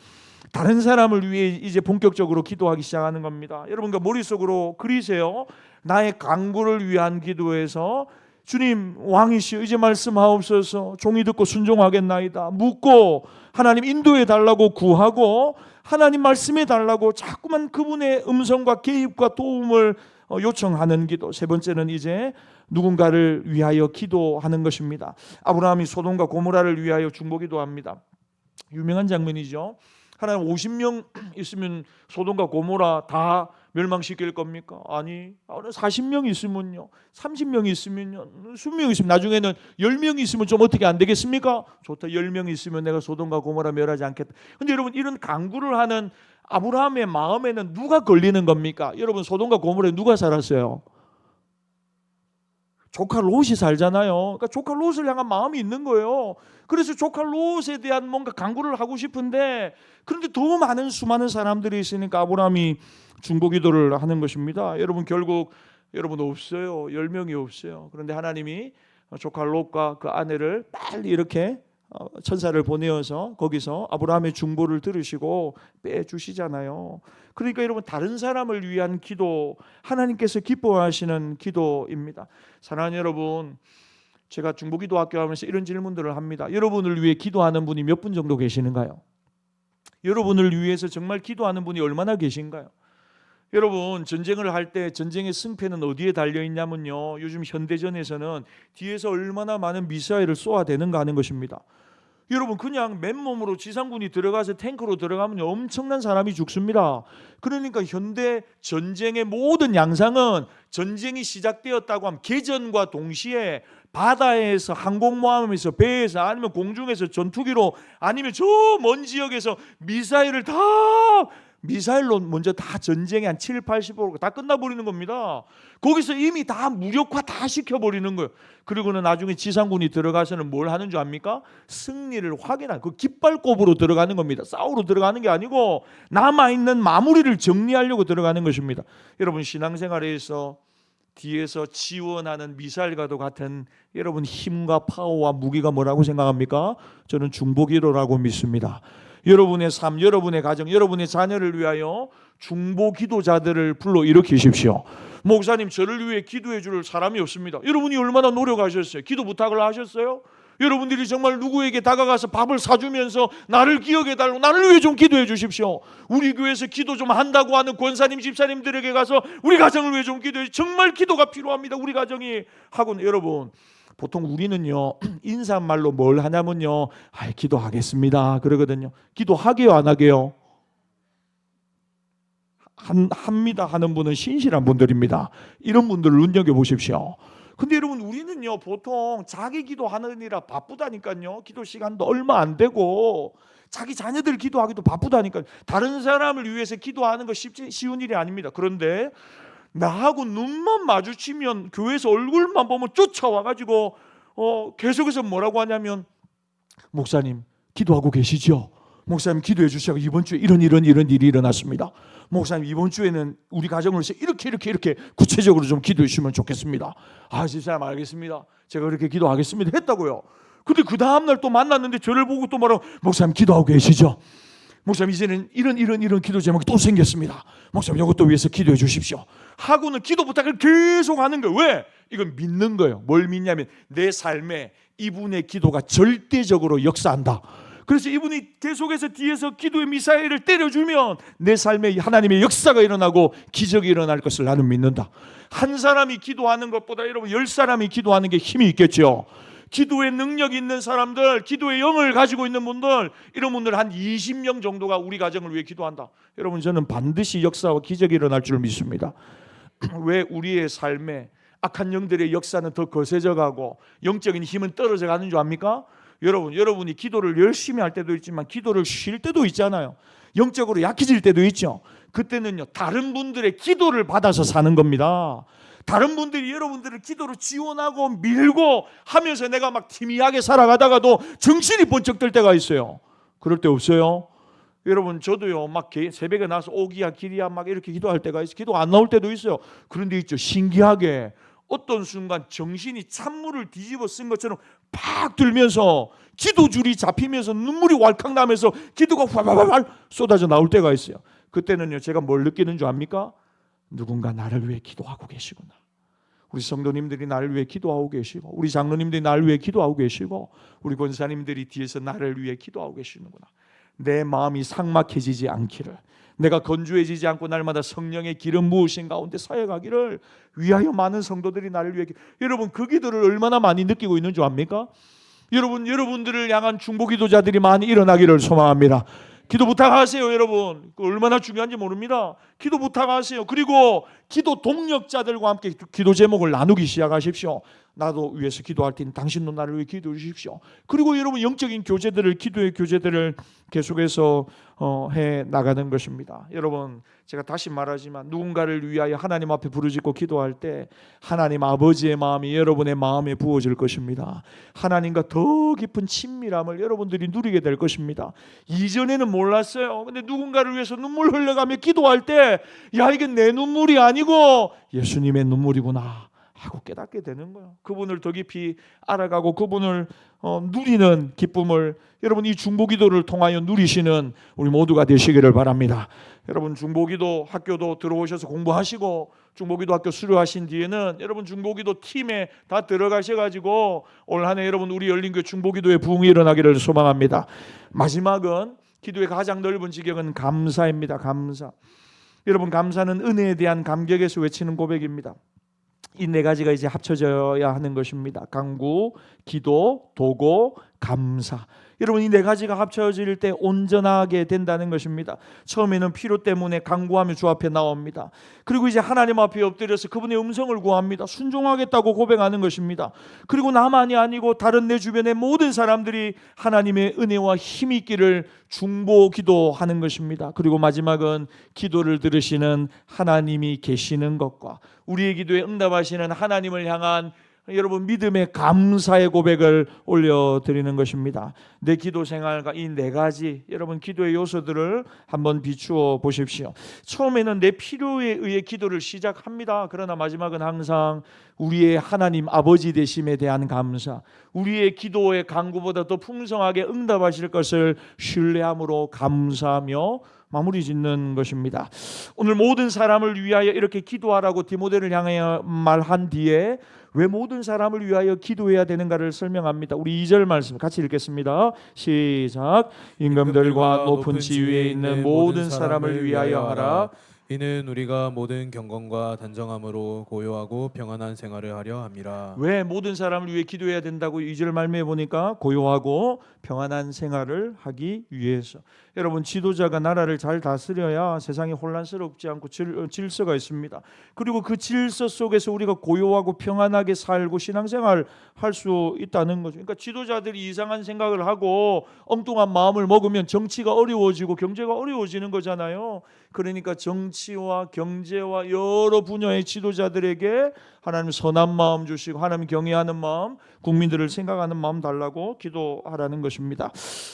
다른 사람을 위해 이제 본격적으로 기도하기 시작하는 겁니다. 여러분과 머릿속으로 그리세요. 나의 강구를 위한 기도에서 주님 왕이시여 이제 말씀하옵소서. 종이 듣고 순종하겠나이다. 묻고 하나님 인도해 달라고 구하고 하나님 말씀해 달라고 자꾸만 그분의 음성과 개입과 도움을 요청하는 기도. 세 번째는 이제 누군가를 위하여 기도하는 것입니다. 아브라함이 소돔과 고모라를 위하여 중보기도합니다. 유명한 장면이죠. 하나님 50명 있으면 소돔과 고모라 다 멸망시킬 겁니까? 아니 40명 있으면요 30명 있으면요 20명 있으면 나중에는 10명 있으면 좀 어떻게 안 되겠습니까? 좋다 10명 있으면 내가 소돔과 고모라 멸하지 않겠다. 근데 여러분 이런 강구를 하는 아브라함의 마음에는 누가 걸리는 겁니까? 여러분 소돔과 고모라에 누가 살았어요? 조카 롯이 살잖아요. 그러니까 조카 롯을 향한 마음이 있는 거예요. 그래서 조카 롯에 대한 뭔가 강구를 하고 싶은데 그런데 더 많은 수많은 사람들이 있으니까 아브라함이 중보기도를 하는 것입니다. 여러분 결국 여러분 없어요. 10명이 없어요. 그런데 하나님이 조카 롯과 그 아내를 빨리 이렇게 천사를 보내어서 거기서 아브라함의 중보를 들으시고 빼주시잖아요. 그러니까 여러분 다른 사람을 위한 기도 하나님께서 기뻐하시는 기도입니다. 사랑하는 여러분 제가 중보기도 학교 하면서 이런 질문들을 합니다. 여러분을 위해 기도하는 분이 몇 분 정도 계시는가요? 여러분을 위해서 정말 기도하는 분이 얼마나 계신가요? 여러분 전쟁을 할 때 전쟁의 승패는 어디에 달려있냐면요 요즘 현대전에서는 뒤에서 얼마나 많은 미사일을 쏘아대는가 하는 것입니다. 여러분 그냥 맨몸으로 지상군이 들어가서 탱크로 들어가면 엄청난 사람이 죽습니다. 그러니까 현대 전쟁의 모든 양상은 전쟁이 시작되었다고 하면 개전과 동시에 바다에서 항공모함에서 배에서 아니면 공중에서 전투기로 아니면 저 먼 지역에서 미사일로 먼저 다 전쟁이 한 7, 80% 다 끝나버리는 겁니다. 거기서 이미 다 무력화 다 시켜버리는 거예요. 그리고는 나중에 지상군이 들어가서는 뭘 하는 줄 압니까? 승리를 확인한 그 깃발꼽으로 들어가는 겁니다. 싸우러 들어가는 게 아니고 남아있는 마무리를 정리하려고 들어가는 것입니다. 여러분 신앙생활에서 뒤에서 지원하는 미사일과도 같은 여러분 힘과 파워와 무기가 뭐라고 생각합니까? 저는 중보기도라고 믿습니다. 여러분의 삶, 여러분의 가정, 여러분의 자녀를 위하여 중보 기도자들을 불러 일으키십시오. 목사님 저를 위해 기도해 줄 사람이 없습니다. 여러분이 얼마나 노력하셨어요? 기도 부탁을 하셨어요? 여러분들이 정말 누구에게 다가가서 밥을 사주면서 나를 기억해달라고, 나를 위해 좀 기도해 주십시오. 우리 교회에서 기도 좀 한다고 하는 권사님 집사님들에게 가서 우리 가정을 위해 좀 기도해, 정말 기도가 필요합니다 우리 가정이 하고. 여러분, 보통 우리는요 인사말로 뭘 하냐면요, 기도하겠습니다 그러거든요. 기도하게요 안 하게요? 합니다 하는 분은 신실한 분들입니다. 이런 분들을 눈여겨보십시오. 근데 여러분, 우리는요 보통 자기 기도하느니라 바쁘다니까요. 기도 시간도 얼마 안 되고 자기 자녀들 기도하기도 바쁘다니까요. 다른 사람을 위해서 기도하는 거 쉬운 일이 아닙니다. 그런데 나하고 눈만 마주치면, 교회에서 얼굴만 보면 쫓아와가지고 계속해서 뭐라고 하냐면, 목사님 기도하고 계시죠? 목사님 기도해 주시고 이번 주에 이런 일이 일어났습니다. 목사님 이번 주에는 우리 가정을 위해서 이렇게 구체적으로 좀 기도해 주시면 좋겠습니다. 집사님 알겠습니다. 제가 그렇게 기도하겠습니다 했다고요. 근데 그 다음날 또 만났는데 저를 보고 또 뭐라고, 목사님 기도하고 계시죠? 목사님 이제는 이런 기도 제목이 또 생겼습니다. 목사님 이것도 위해서 기도해 주십시오 하고는 기도 부탁을 계속 하는 거예요. 왜? 이건 믿는 거예요. 뭘 믿냐면 내 삶에 이분의 기도가 절대적으로 역사한다. 그래서 이분이 계속해서 뒤에서 기도의 미사일을 때려주면 내 삶에 하나님의 역사가 일어나고 기적이 일어날 것을 나는 믿는다. 한 사람이 기도하는 것보다 여러분 10사람이 기도하는 게 힘이 있겠죠. 기도의 능력이 있는 사람들, 기도의 영을 가지고 있는 분들, 이런 분들 한 20명 정도가 우리 가정을 위해 기도한다. 여러분, 저는 반드시 역사와 기적이 일어날 줄 믿습니다. 왜? 우리의 삶에 악한 영들의 역사는 더 거세져 가고 영적인 힘은 떨어져 가는 줄 압니까? 여러분이 기도를 열심히 할 때도 있지만 기도를 쉴 때도 있잖아요. 영적으로 약해질 때도 있죠. 그때는요 다른 분들의 기도를 받아서 사는 겁니다. 다른 분들이 여러분들을 기도로 지원하고 밀고 하면서 내가 막 희미하게 살아가다가도 정신이 번쩍 들 때가 있어요. 그럴 때 없어요? 여러분, 저도요 막 새벽에 나서 오기야 기리야 막 이렇게 기도할 때가 있어요. 기도 안 나올 때도 있어요. 그런데 있죠, 신기하게 어떤 순간 정신이 찬물을 뒤집어 쓴 것처럼 팍 들면서 기도줄이 잡히면서 눈물이 왈칵 나면서 기도가 활활활 쏟아져 나올 때가 있어요. 그때는요 제가 뭘 느끼는 줄 압니까? 누군가 나를 위해 기도하고 계시구나. 우리 성도님들이 나를 위해 기도하고 계시고, 우리 장로님들이 나를 위해 기도하고 계시고, 우리 권사님들이 뒤에서 나를 위해 기도하고 계시는구나. 내 마음이 삭막해지지 않기를, 내가 건조해지지 않고 날마다 성령의 기름 부으신 가운데 사역하기를 위하여 많은 성도들이 나를 위해 여러분, 그 기도를 얼마나 많이 느끼고 있는 줄 압니까? 여러분들을 향한 중보 기도자들이 많이 일어나기를 소망합니다. 기도 부탁하세요. 여러분, 얼마나 중요한지 모릅니다. 기도 부탁하세요. 그리고 기도 동력자들과 함께 기도 제목을 나누기 시작하십시오. 나도 위해서 기도할 테니 당신도 나를 위해 기도해 주십시오. 그리고 여러분, 영적인 교제들을, 기도의 교제들을 계속해서 해 나가는 것입니다. 여러분, 제가 다시 말하지만 누군가를 위하여 하나님 앞에 부르짖고 기도할 때 하나님 아버지의 마음이 여러분의 마음에 부어질 것입니다. 하나님과 더 깊은 친밀함을 여러분들이 누리게 될 것입니다. 이전에는 몰랐어요. 근데 누군가를 위해서 눈물 흘려가며 기도할 때, 야, 이게 내 눈물이 아니고 예수님의 눈물이구나 하고 깨닫게 되는 거예요. 그분을 더 깊이 알아가고 그분을 누리는 기쁨을 여러분, 이 중보기도를 통하여 누리시는 우리 모두가 되시기를 바랍니다. 여러분, 중보기도 학교도 들어오셔서 공부하시고 중보기도 학교 수료하신 뒤에는 여러분 중보기도 팀에 다 들어가셔가지고 올 한 해 여러분 우리 열린교회 중보기도의 부흥이 일어나기를 소망합니다. 마지막은 기도의 가장 넓은 지경은 감사입니다. 감사. 여러분, 감사는 은혜에 대한 감격에서 외치는 고백입니다. 이 네 가지가 이제 합쳐져야 하는 것입니다. 간구, 기도, 도고, 감사. 여러분, 이 네 가지가 합쳐질 때 온전하게 된다는 것입니다. 처음에는 필요 때문에 간구하며 주 앞에 나옵니다. 그리고 이제 하나님 앞에 엎드려서 그분의 음성을 구합니다. 순종하겠다고 고백하는 것입니다. 그리고 나만이 아니고 다른 내 주변의 모든 사람들이 하나님의 은혜와 힘이 있기를 중보 기도하는 것입니다. 그리고 마지막은 기도를 들으시는 하나님이 계시는 것과 우리의 기도에 응답하시는 하나님을 향한 여러분 믿음의 감사의 고백을 올려드리는 것입니다. 내 기도 생활과 이 네 가지 여러분 기도의 요소들을 한번 비추어 보십시오. 처음에는 내 필요에 의해 기도를 시작합니다. 그러나 마지막은 항상 우리의 하나님 아버지 되심에 대한 감사, 우리의 기도의 간구보다 더 풍성하게 응답하실 것을 신뢰함으로 감사하며 마무리 짓는 것입니다. 오늘 모든 사람을 위하여 이렇게 기도하라고 디모데를 향하여 말한 뒤에 왜 모든 사람을 위하여 기도해야 되는가를 설명합니다. 우리 2절 말씀 같이 읽겠습니다. 시작. 임금들과 높은 지위에 있는 모든 사람을 위하여 하라. 이는 우리가 모든 경건과 단정함으로 고요하고 평안한 생활을 하려 함이라. 왜 모든 사람을 위해 기도해야 된다고 2절 말미에 보니까 고요하고 평안한 생활을 하기 위해서. 여러분, 지도자가 나라를 잘 다스려야 세상이 혼란스럽지 않고 질서가 있습니다. 그리고 그 질서 속에서 우리가 고요하고 평안하게 살고 신앙생활 할 수 있다는 거죠. 그러니까 지도자들이 이상한 생각을 하고 엉뚱한 마음을 먹으면 정치가 어려워지고 경제가 어려워지는 거잖아요. 그러니까 정치와 경제와 여러 분야의 지도자들에게 하나님 선한 마음 주시고 하나님 경외하는 마음, 국민들을 생각하는 마음 달라고 기도하라는 것입니다.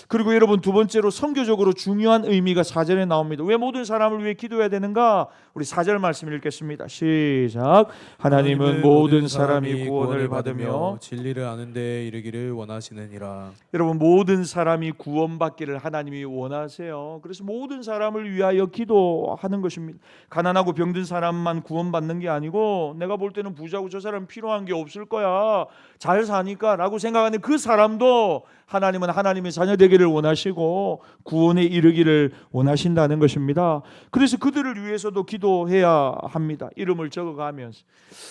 그리고 여러분, 두 번째로 선교적으로 중요한 의미가 4절에 나옵니다. 왜 모든 사람을 위해 기도해야 되는가? 우리 4절 말씀 읽겠습니다. 시작. 하나님은 모든 사람이 구원을 받으며 진리를 아는 데 이르기를 원하시느니라. 여러분, 모든 사람이 구원받기를 하나님이 원하세요. 그래서 모든 사람을 위하여 기도하는 것입니다. 가난하고 병든 사람만 구원받는 게 아니고 내가 볼 때는 부자고 저 사람 필요한 게 없을 거야, 잘 사니까 라고 생각하는 그 사람도 하나님은 하나님의 자녀 되기를 원하시고 구원에 이르기를 원하신다는 것입니다. 그래서 그들을 위해서도 기도해야 합니다. 이름을 적어가면서.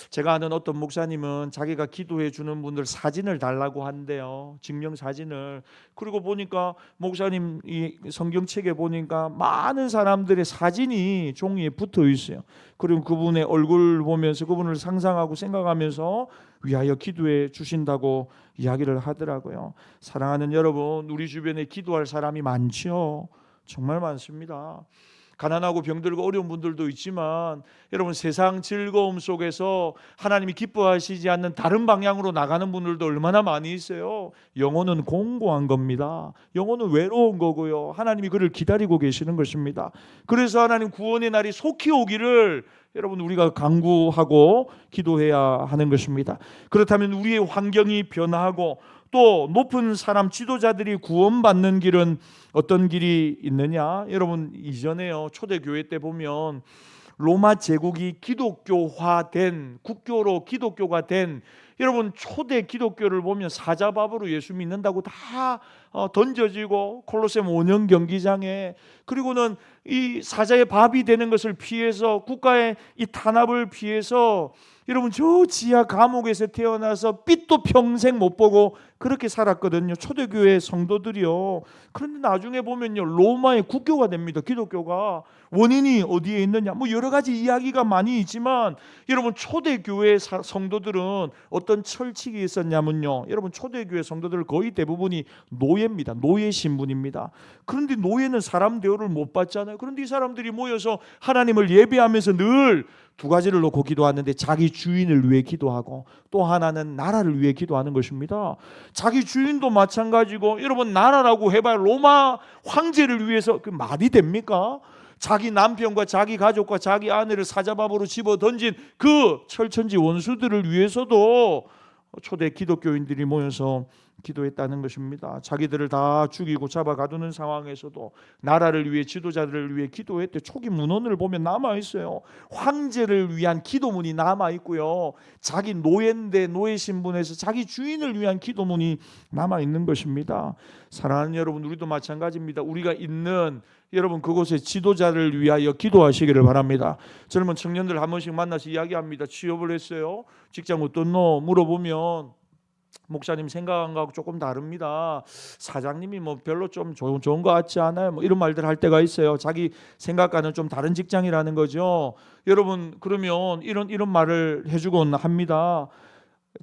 제가 아는 어떤 목사님은 자기가 기도해 주는 분들 사진을 달라고 한대요. 증명사진을. 그리고 보니까 목사님 이 성경책에 보니까 많은 사람들의 사진이 종이에 붙어 있어요. 그리고 그분의 얼굴 보면서 그분을 상상하고 생각하면서 위하여 기도해 주신다고 이야기를 하더라고요. 사랑하는 여러분, 우리 주변에 기도할 사람이 많죠. 정말 많습니다. 가난하고 병들고 어려운 분들도 있지만 여러분, 세상 즐거움 속에서 하나님이 기뻐하시지 않는 다른 방향으로 나가는 분들도 얼마나 많이 있어요. 영혼은 공고한 겁니다. 영혼은 외로운 거고요. 하나님이 그를 기다리고 계시는 것입니다. 그래서 하나님 구원의 날이 속히 오기를 여러분, 우리가 간구하고 기도해야 하는 것입니다. 그렇다면 우리의 환경이 변화하고 또 높은 사람 지도자들이 구원받는 길은 어떤 길이 있느냐? 여러분, 이전에요, 초대교회 때 보면 로마 제국이 기독교화된, 국교로 기독교가 된, 여러분, 초대 기독교를 보면 사자밥으로 예수 믿는다고 다 던져지고 콜로세움 원형 경기장에, 그리고는 이 사자의 밥이 되는 것을 피해서, 국가의 이 탄압을 피해서 여러분, 저 지하 감옥에서 태어나서 빛도 평생 못 보고 그렇게 살았거든요. 초대교회 성도들이요. 그런데 나중에 보면요, 로마의 국교가 됩니다. 기독교가. 원인이 어디에 있느냐? 뭐 여러 가지 이야기가 많이 있지만 여러분, 초대교회 성도들은 어떤 철칙이 있었냐면요, 여러분, 초대교회 성도들 거의 대부분이 노예입니다. 노예 신분입니다. 그런데 노예는 사람 대우를 못 받잖아요. 그런데 이 사람들이 모여서 하나님을 예배하면서 늘 두 가지를 놓고 기도하는데 자기 주인을 위해 기도하고 또 하나는 나라를 위해 기도하는 것입니다. 자기 주인도 마찬가지고, 여러분, 나라라고 해봐야 로마 황제를 위해서 그 말이 됩니까? 자기 남편과 자기 가족과 자기 아내를 사자밥으로 집어 던진 그 철천지 원수들을 위해서도 초대 기독교인들이 모여서 기도했다는 것입니다. 자기들을 다 죽이고 잡아가두는 상황에서도 나라를 위해, 지도자들을 위해 기도했대. 초기 문헌을 보면 남아있어요. 황제를 위한 기도문이 남아있고요, 자기 노예인데 노예 신분에서 자기 주인을 위한 기도문이 남아있는 것입니다. 사랑하는 여러분, 우리도 마찬가지입니다. 우리가 있는 여러분 그곳의 지도자를 위하여 기도하시기를 바랍니다. 젊은 청년들 한 번씩 만나서 이야기합니다. 취업을 했어요. 직장 어떻노? 물어보면 목사님 생각한 거하고 조금 다릅니다. 사장님이 뭐 별로 좀 좋은 거 같지 않아요. 뭐 이런 말들 할 때가 있어요. 자기 생각과는 좀 다른 직장이라는 거죠. 여러분, 그러면 이런 말을 해주곤 합니다.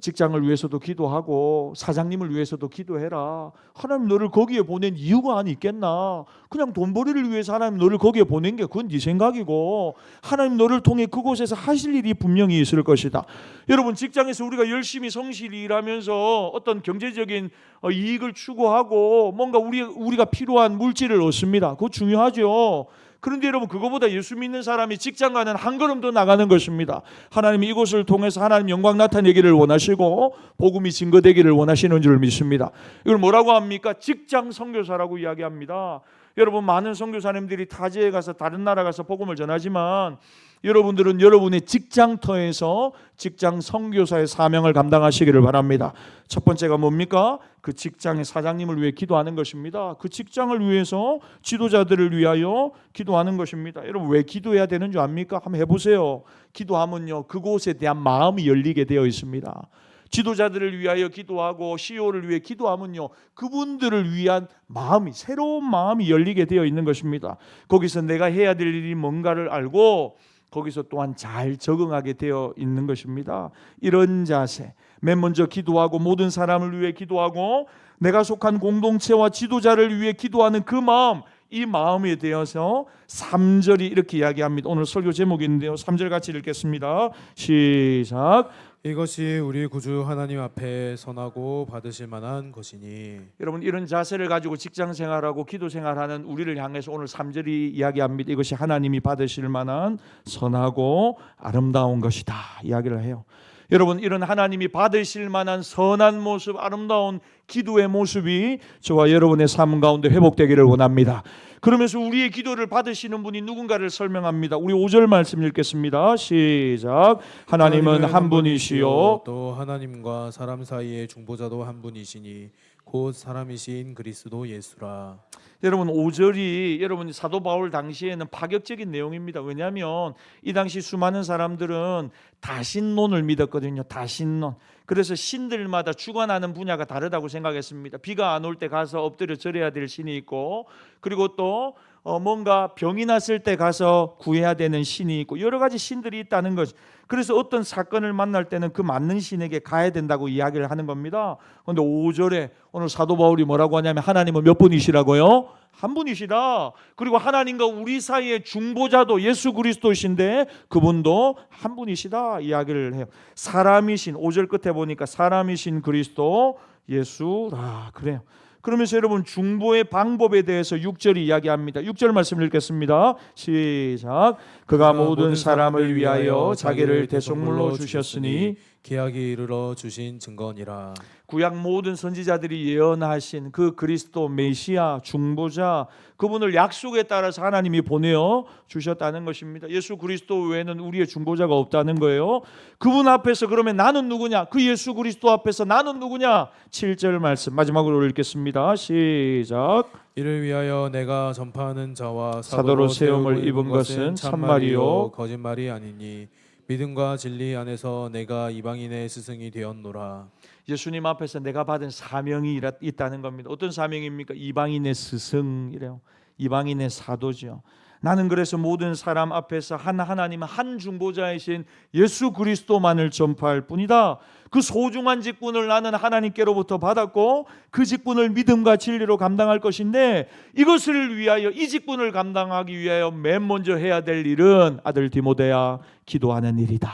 직장을 위해서도 기도하고 사장님을 위해서도 기도해라. 하나님 너를 거기에 보낸 이유가 아니 있겠나? 그냥 돈벌이를 위해서 하나님 너를 거기에 보낸 게 그건 네 생각이고, 하나님 너를 통해 그곳에서 하실 일이 분명히 있을 것이다. 여러분, 직장에서 우리가 열심히 성실히 일하면서 어떤 경제적인 이익을 추구하고 뭔가 우리가 필요한 물질을 얻습니다. 그거 중요하죠. 그런데 여러분, 그거보다 예수 믿는 사람이 직장과는 한 걸음 더 나가는 것입니다. 하나님이 이곳을 통해서 하나님 영광 나타내기를 원하시고 복음이 증거되기를 원하시는 줄 믿습니다. 이걸 뭐라고 합니까? 직장 선교사라고 이야기합니다. 여러분, 많은 선교사님들이 타지에 가서 다른 나라 가서 복음을 전하지만 여러분들은 여러분의 직장터에서 직장 선교사의 사명을 감당하시기를 바랍니다. 첫 번째가 뭡니까? 그 직장의 사장님을 위해 기도하는 것입니다. 그 직장을 위해서 지도자들을 위하여 기도하는 것입니다. 여러분, 왜 기도해야 되는 줄 압니까? 한번 해보세요. 기도하면요, 그곳에 대한 마음이 열리게 되어 있습니다. 지도자들을 위하여 기도하고 CEO를 위해 기도하면요, 그분들을 위한 마음이, 새로운 마음이 열리게 되어 있는 것입니다. 거기서 내가 해야 될 일이 뭔가를 알고 거기서 또한 잘 적응하게 되어 있는 것입니다. 이런 자세, 맨 먼저 기도하고 모든 사람을 위해 기도하고 내가 속한 공동체와 지도자를 위해 기도하는 그 마음, 이 마음에 대해서 3절이 이렇게 이야기합니다. 오늘 설교 제목인데요, 3절 같이 읽겠습니다. 시작. 이것이 우리 구주 하나님 앞에 선하고 받으실 만한 것이니. 여러분, 이런 자세를 가지고 직장 생활하고 기도 생활하는 우리를 향해서 오늘 3절이 이야기합니다. 이것이 하나님이 받으실 만한 선하고 아름다운 것이다 이야기를 해요. 여러분, 이런 하나님이 받으실 만한 선한 모습, 아름다운 기도의 모습이 저와 여러분의 삶 가운데 회복되기를 원합니다. 그러면서 우리의 기도를 받으시는 분이 누군가를 설명합니다. 우리 5절 말씀 읽겠습니다. 시작. 하나님은 한 분이시요 또 하나님과 사람 사이의 중보자도 한 분이시니 곧 사람이신 그리스도 예수라. 여러분, 5절이 여러분 사도 바울 당시에는 파격적인 내용입니다. 왜냐하면 이 당시 수많은 사람들은 다신론을 믿었거든요. 다신론. 그래서 신들마다 주관하는 분야가 다르다고 생각했습니다. 비가 안 올 때 가서 엎드려 절해야 될 신이 있고, 그리고 또 뭔가 병이 났을 때 가서 구해야 되는 신이 있고, 여러 가지 신들이 있다는 거죠. 그래서 어떤 사건을 만날 때는 그 맞는 신에게 가야 된다고 이야기를 하는 겁니다. 그런데 5절에 오늘 사도 바울이 뭐라고 하냐면 하나님은 몇 분이시라고요? 한 분이시다. 그리고 하나님과 우리 사이의 중보자도 예수 그리스도이신데 그분도 한 분이시다 이야기를 해요. 사람이신, 5절 끝에 보니까 사람이신 그리스도 예수라 그래요. 그러면서 여러분, 중보의 방법에 대해서 6절이 이야기합니다. 6절 말씀 읽겠습니다. 시작. 그가 모든 사람을 위하여 자기를 대속물로 주셨으니 기약이 이르러 주신 증거니라. 구약 모든 선지자들이 예언하신 그 그리스도 메시아 중보자, 그분을 약속에 따라서 하나님이 보내어 주셨다는 것입니다. 예수 그리스도 외에는 우리의 중보자가 없다는 거예요. 그분 앞에서 그러면 나는 누구냐? 그 예수 그리스도 앞에서 나는 누구냐? 7절 말씀 마지막으로 읽겠습니다. 시작. 이를 위하여 내가 전파하는 자와 사도로 세움을 입은 것은 참말이요 거짓말이 아니니 믿음과 진리 안에서 내가 이방인의 스승이 되었노라. 예수님 앞에서 내가 받은 사명이 있다는 겁니다. 어떤 사명입니까? 이방인의 스승이래요. 이방인의 사도죠. 나는 그래서 모든 사람 앞에서 하나님 한 중보자이신 예수 그리스도만을 전파할 뿐이다. 그 소중한 직분을 나는 하나님께로부터 받았고 그 직분을 믿음과 진리로 감당할 것인데, 이것을 위하여, 이 직분을 감당하기 위하여 맨 먼저 해야 될 일은 아들 디모데야 기도하는 일이다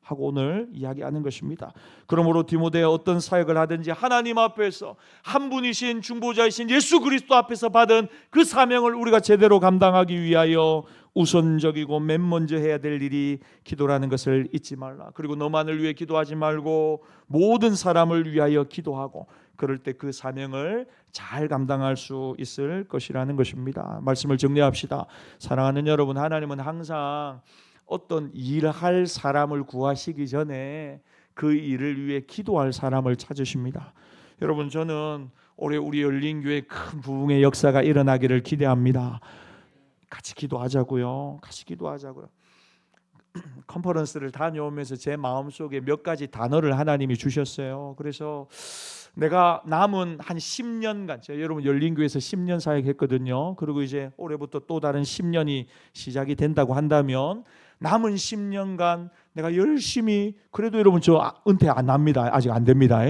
하고 오늘 이야기하는 것입니다. 그러므로 디모데야 어떤 사역을 하든지 하나님 앞에서 한 분이신 중보자이신 예수 그리스도 앞에서 받은 그 사명을 우리가 제대로 감당하기 위하여 우선적이고 맨 먼저 해야 될 일이 기도라는 것을 잊지 말라. 그리고 너만을 위해 기도하지 말고 모든 사람을 위하여 기도하고, 그럴 때 그 사명을 잘 감당할 수 있을 것이라는 것입니다. 말씀을 정리합시다. 사랑하는 여러분, 하나님은 항상 어떤 일할 사람을 구하시기 전에 그 일을 위해 기도할 사람을 찾으십니다. 여러분, 저는 올해 우리 열린교회 큰 부흥의 역사가 일어나기를 기대합니다. 같이 기도하자고요. 같이 기도하자고요. 컨퍼런스를 다녀오면서 제 마음속에 몇 가지 단어를 하나님이 주셨어요. 그래서 내가 남은 한 10년간, 제가 여러분 열린교회에서 10년 사역했거든요. 그리고 이제 올해부터 또 다른 10년이 시작이 된다고 한다면 남은 10년간 내가 열심히, 그래도 여러분 저 은퇴 안 합니다. 아직 안 됩니다.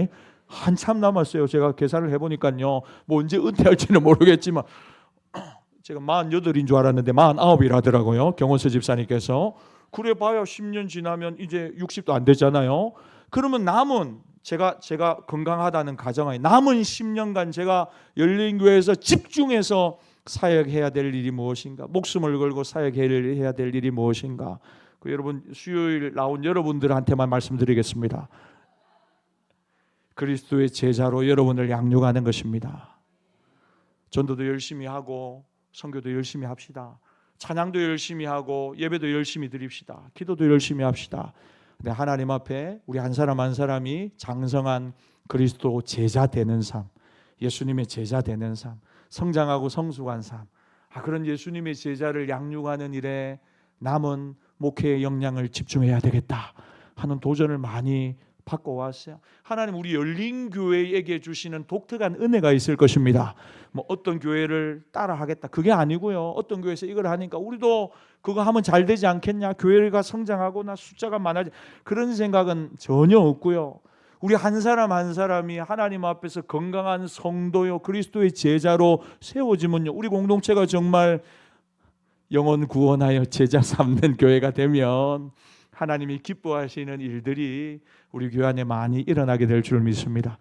한참 남았어요. 제가 계산을 해보니까요, 뭐 언제 은퇴할지는 모르겠지만 제가 48인 줄 알았는데 49이라더라고요. 경원서 집사님께서. 그래 봐야 10년 지나면 이제 60도 안 되잖아요. 그러면 남은 제가 건강하다는 가정하에 남은 10년간 제가 열린교회에서 집중해서 사역해야 될 일이 무엇인가, 목숨을 걸고 사역해야 될 일이 무엇인가, 여러분 수요일 나온 여러분들한테만 말씀드리겠습니다. 그리스도의 제자로 여러분을 양육하는 것입니다. 전도도 열심히 하고 선교도 열심히 합시다. 찬양도 열심히 하고 예배도 열심히 드립시다. 기도도 열심히 합시다. 근데 하나님 앞에 우리 한 사람 한 사람이 장성한 그리스도 제자 되는 삶, 예수님의 제자 되는 삶, 성장하고 성숙한 삶, 그런 예수님의 제자를 양육하는 일에 남은 목회의 역량을 집중해야 되겠다 하는 도전을 많이 받고 왔어요. 하나님 우리 열린 교회에게 주시는 독특한 은혜가 있을 것입니다. 뭐 어떤 교회를 따라하겠다 그게 아니고요. 어떤 교회에서 이걸 하니까 우리도 그거 하면 잘 되지 않겠냐, 교회가 성장하거나 숫자가 많아지, 그런 생각은 전혀 없고요. 우리 한 사람 한 사람이 하나님 앞에서 건강한 성도요 그리스도의 제자로 세워지면요, 우리 공동체가 정말 영혼 구원하여 제자 삼는 교회가 되면 하나님이 기뻐하시는 일들이 우리 교회 안에 많이 일어나게 될 줄 믿습니다.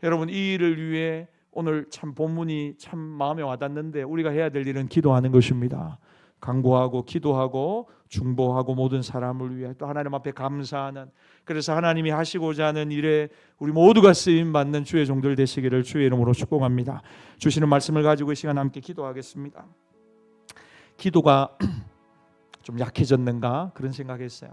여러분, 이 일을 위해 오늘 참 본문이 참 마음에 와닿는데 우리가 해야 될 일은 기도하는 것입니다. 간구하고 기도하고 중보하고 모든 사람을 위해 또 하나님 앞에 감사하는, 그래서 하나님이 하시고자 하는 일에 우리 모두가 쓰임 받는 주의 종들 되시기를 주의 이름으로 축복합니다. 주시는 말씀을 가지고 이 시간 함께 기도하겠습니다. 기도가 좀 약해졌는가 그런 생각했어요.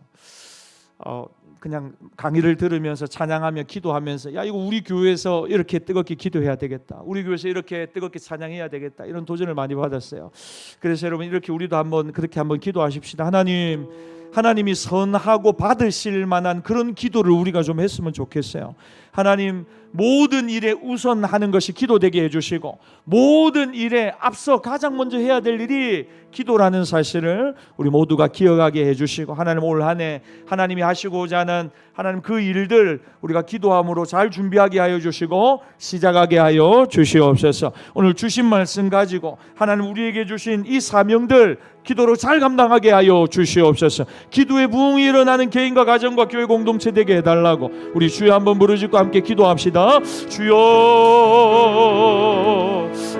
그냥 강의를 들으면서 찬양하며 기도하면서 이거 우리 교회에서 이렇게 뜨겁게 기도해야 되겠다, 우리 교회에서 이렇게 뜨겁게 찬양해야 되겠다, 이런 도전을 많이 받았어요. 그래서 여러분 이렇게 우리도 그렇게 한번 기도하십시다. 하나님이 선하고 받으실 만한 그런 기도를 우리가 좀 했으면 좋겠어요. 하나님, 모든 일에 우선하는 것이 기도되게 해주시고 모든 일에 앞서 가장 먼저 해야 될 일이 기도라는 사실을 우리 모두가 기억하게 해주시고, 하나님 올 한 해 하나님이 하시고자 하는 하나님 그 일들 우리가 기도함으로 잘 준비하게 하여 주시고 시작하게 하여 주시옵소서. 오늘 주신 말씀 가지고 하나님 우리에게 주신 이 사명들 기도로 잘 감당하게 하여 주시옵소서. 기도의 부흥이 일어나는 개인과 가정과 교회 공동체 되게 해달라고 우리 주여 한번 부르짖고 함께 기도합시다. 주여,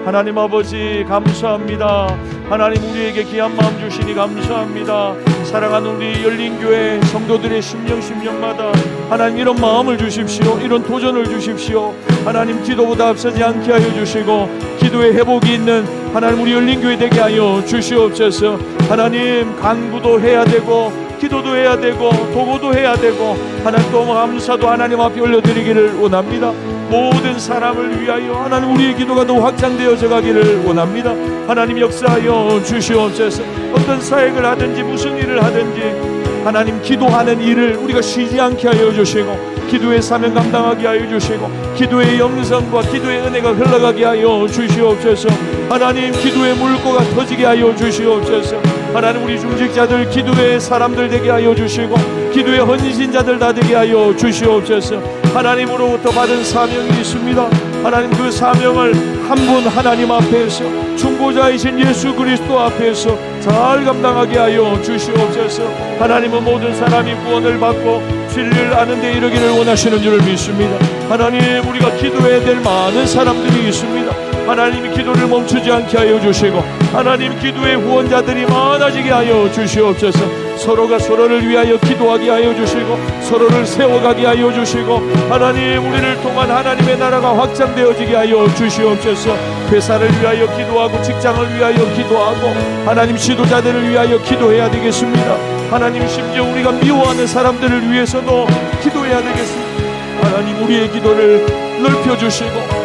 하나님 아버지 감사합니다. 하나님 우리에게 귀한 마음 주시니 감사합니다. 사랑하는 우리 열린교회 성도들의 심령마다 하나님 이런 마음을 주십시오. 이런 도전을 주십시오. 하나님 기도보다 앞서지 않게 하여 주시고 기도의 회복이 있는 하나님 우리 열린교회 되게 하여 주시옵소서. 하나님 간구도 해야 되고 기도도 해야 되고 도구도 해야 되고 하나님 또 감사도 하나님 앞에 올려드리기를 원합니다. 모든 사람을 위하여 하나님 우리의 기도가 더 확장되어져 가기를 원합니다. 하나님 역사하여 주시옵소서. 어떤 사역을 하든지 무슨 일을 하든지 하나님 기도하는 일을 우리가 쉬지 않게 하여 주시고 기도의 사명 감당하게 하여 주시고 기도의 영성과 기도의 은혜가 흘러가게 하여 주시옵소서. 하나님 기도의 물고가 터지게 하여 주시옵소서. 하나님 우리 중직자들 기도의 사람들 되게 하여 주시고 기도의 헌신자들 다 되게 하여 주시옵소서. 하나님으로부터 받은 사명이 있습니다. 하나님 그 사명을 한 분 하나님 앞에서 중보자이신 예수 그리스도 앞에서 잘 감당하게 하여 주시옵소서. 하나님은 모든 사람이 구원을 받고 진리를 아는 데 이르기를 원하시는 줄을 믿습니다. 하나님 우리가 기도해야 될 많은 사람들이 있습니다. 하나님이 기도를 멈추지 않게 하여 주시고 하나님 기도의 후원자들이 많아지게 하여 주시옵소서. 서로가 서로를 위하여 기도하게 하여 주시고 서로를 세워가게 하여 주시고 하나님 우리를 통한 하나님의 나라가 확장되어지게 하여 주시옵소서. 회사를 위하여 기도하고 직장을 위하여 기도하고 하나님 지도자들을 위하여 기도해야 되겠습니다. 하나님 심지어 우리가 미워하는 사람들을 위해서도 기도해야 되겠습니다. 하나님 우리의 기도를 넓혀주시고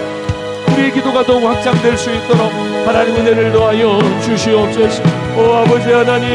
우리의 기도가 더욱 확장될 수 있도록 하나님 은혜를 더하여 주시옵소서. 오 아버지 하나님,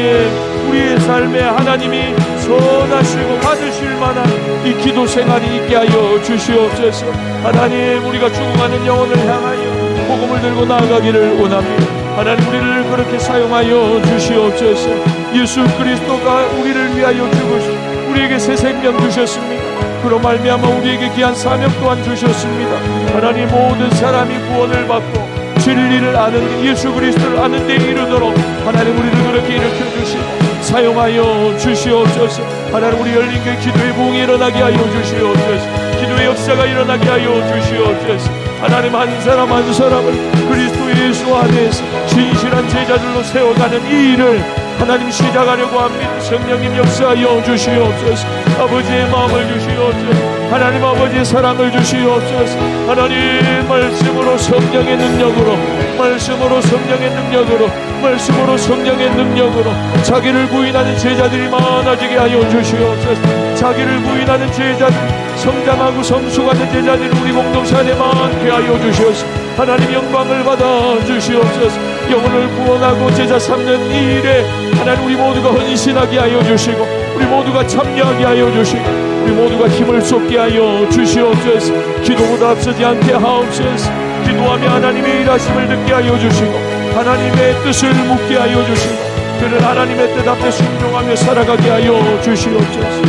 우리의 삶에 하나님이 선하시고 받으실 만한 이 기도 생활이 있게 하여 주시옵소서. 하나님 우리가 죽어가는 영혼을 향하여 복음을 들고 나아가기를 원합니다. 하나님 우리를 그렇게 사용하여 주시옵소서. 예수 그리스도가 우리를 위하여 죽으시고 우리에게 새 생명 주셨습니다. 그로 말미암아 우리에게 귀한 사명 또한 주셨습니다. 하나님 모든 사람이 구원을 받고 진리를 아는 예수 그리스도를 아는 데 이르도록 하나님 우리를 그렇게 일으켜 주시고 사용하여 주시옵소서. 하나님 우리 열린교회 기도의 부흥이 일어나게 하여 주시옵소서. 기도의 역사가 일어나게 하여 주시옵소서. 하나님 한 사람 한 사람을 그리스도 예수 안에서 진실한 제자들로 세워가는 이 일을 하나님 시작하려고 합니다. 성령님 역사하여 주시옵소서. 아버지의 마음을 주시옵소서. 하나님 아버지의 사랑을 주시옵소서. 하나님 말씀으로 성령의 능력으로 말씀으로 성령의 능력으로, 말씀으로 성령의 능력으로 자기를 부인하는 제자들이 많아지게 하여 주시옵소서. 자기를 부인하는 제자들, 성장하고 성숙하는 제자들이 우리 공동체 안에 많게 하여 주시옵소서. 하나님 영광을 받아 주시옵소서. 영혼을 구원하고 제자 삼는 이 일에 하나님 우리 모두가 헌신하게 하여 주시고, 우리 모두가 참여하게 하여 주시고, 우리 모두가 힘을 쏟게 하여 주시옵소서. 기도보다 앞서지 않게 하옵소서. 기도하며 하나님의 일하심을 듣게 하여 주시고, 하나님의 뜻을 묻게 하여 주시고, 그는 하나님의 뜻 앞에 순종하며 살아가게 하여 주시옵소서.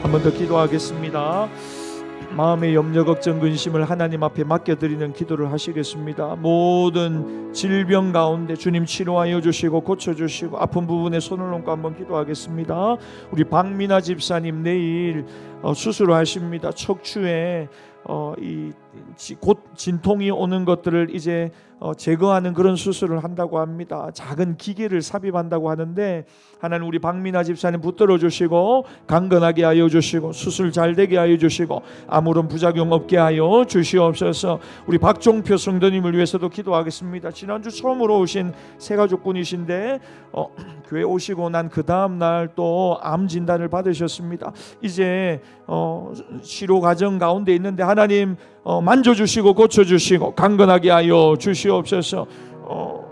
한 번 더 기도하겠습니다. 마음의 염려, 걱정, 근심을 하나님 앞에 맡겨드리는 기도를 하시겠습니다. 모든 질병 가운데 주님 치료하여 주시고 고쳐주시고, 아픈 부분에 손을 얹고 한번 기도하겠습니다. 우리 박미나 집사님 내일 수술하십니다. 척추에 곧 진통이 오는 것들을 이제 제거하는 그런 수술을 한다고 합니다. 작은 기계를 삽입한다고 하는데, 하나님 우리 박미나 집사님 붙들어 주시고 강건하게 하여 주시고 수술 잘 되게 하여 주시고 아무런 부작용 없게 하여 주시옵소서. 우리 박종표 성도님을 위해서도 기도하겠습니다. 지난주 처음으로 오신 새가족분이신데 교회 오시고 난 그 다음 날 또 암 진단을 받으셨습니다. 이제 치료 과정 가운데 있는데 하나님 만져주시고 고쳐주시고 강건하게 하여 주시옵소서.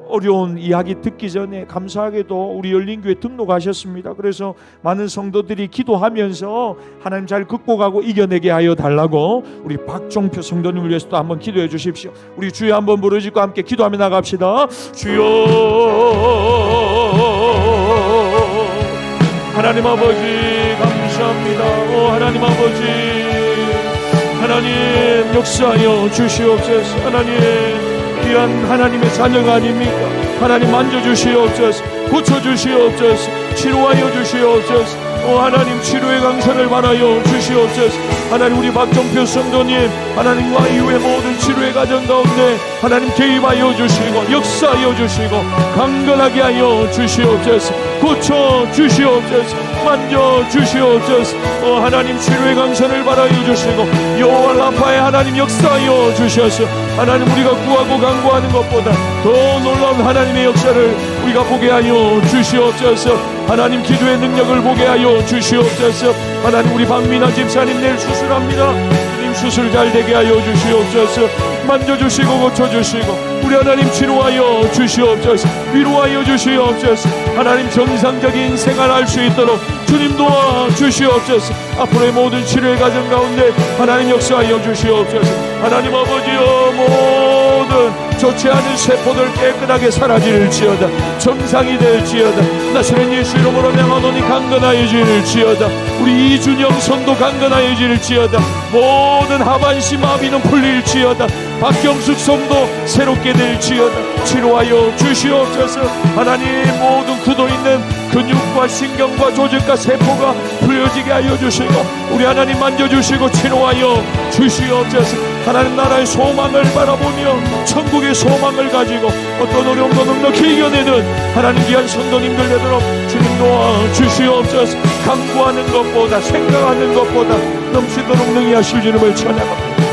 어려운 이야기 듣기 전에 감사하게도 우리 열린교회 등록하셨습니다. 그래서 많은 성도들이 기도하면서 하나님 잘 극복하고 이겨내게 하여 달라고 우리 박종표 성도님을 위해서도 한번 기도해 주십시오. 우리 주여 한번 부르짖고 함께 기도하며 나갑시다. 주여, 하나님 아버지 감사합니다. 하나님 아버지, 하나님 역사하여 주시옵소서. 하나님 귀한 하나님의 자녀가 아닙니까? 하나님 만져주시옵소서. 고쳐주시옵소서. 치료하여 주시옵소서. 하나님 치료의 강선을 말하여 주시옵소서. 하나님 우리 박종표 성도님 하나님과 이후의 모든 치료의 과정 가운데 하나님 개입하여 주시고 역사하여 주시고 강건하게 하여 주시옵소서. 고쳐 주시옵소서. 만져 주시옵소서. 하나님 치료의 강선을 말하여 주시고 여호와 라파의 하나님 역사하여 주셔서 하나님 우리가 구하고 간구하는 것보다 더 놀라운 하나님의 역사를 우리가 보게 하여 주시옵소서. 하나님 기도의 능력을 보게 하여 주시옵소서. 하나님 우리 박미나 집사님 내일 수술합니다. 주님 수술 잘 되게 하여 주시옵소서. 만져주시고 고쳐주시고 우리 하나님 치료하여 주시옵소서. 위로하여 주시옵소서. 하나님 정상적인 생활할 수 있도록 주님 도와 주시옵소서. 앞으로의 모든 치료의 과정 가운데 하나님 역사하여 주시옵소서. 하나님 아버지여, 모든 좋지 않은 세포들 깨끗하게 사라질지어다. 정상이 될지어다. 나시는 예수 이름으로 명하노니 강건하여질지어다. 우리 이준영 성도 강건하여질지어다. 모든 하반신 마비는 풀릴지어다. 박경숙 성도 새롭게 될지어다. 치료하여 주시옵소서. 하나님 모든 굳어있는 근육과 신경과 조직과 세포가 풀려지게 하여 주시고 우리 하나님 만져주시고 치료하여 주시옵소서. 하나님 나라의 소망을 바라보며 천국의 소망을 가지고 어떤 어려움도 넉넉히 이겨내는 하나님 귀한 성도님들 되도록 주님 도와 주시옵소서. 간구하는 것보다 생각하는 것보다 넘치도록 능히 하실 이름을 찬양합니다.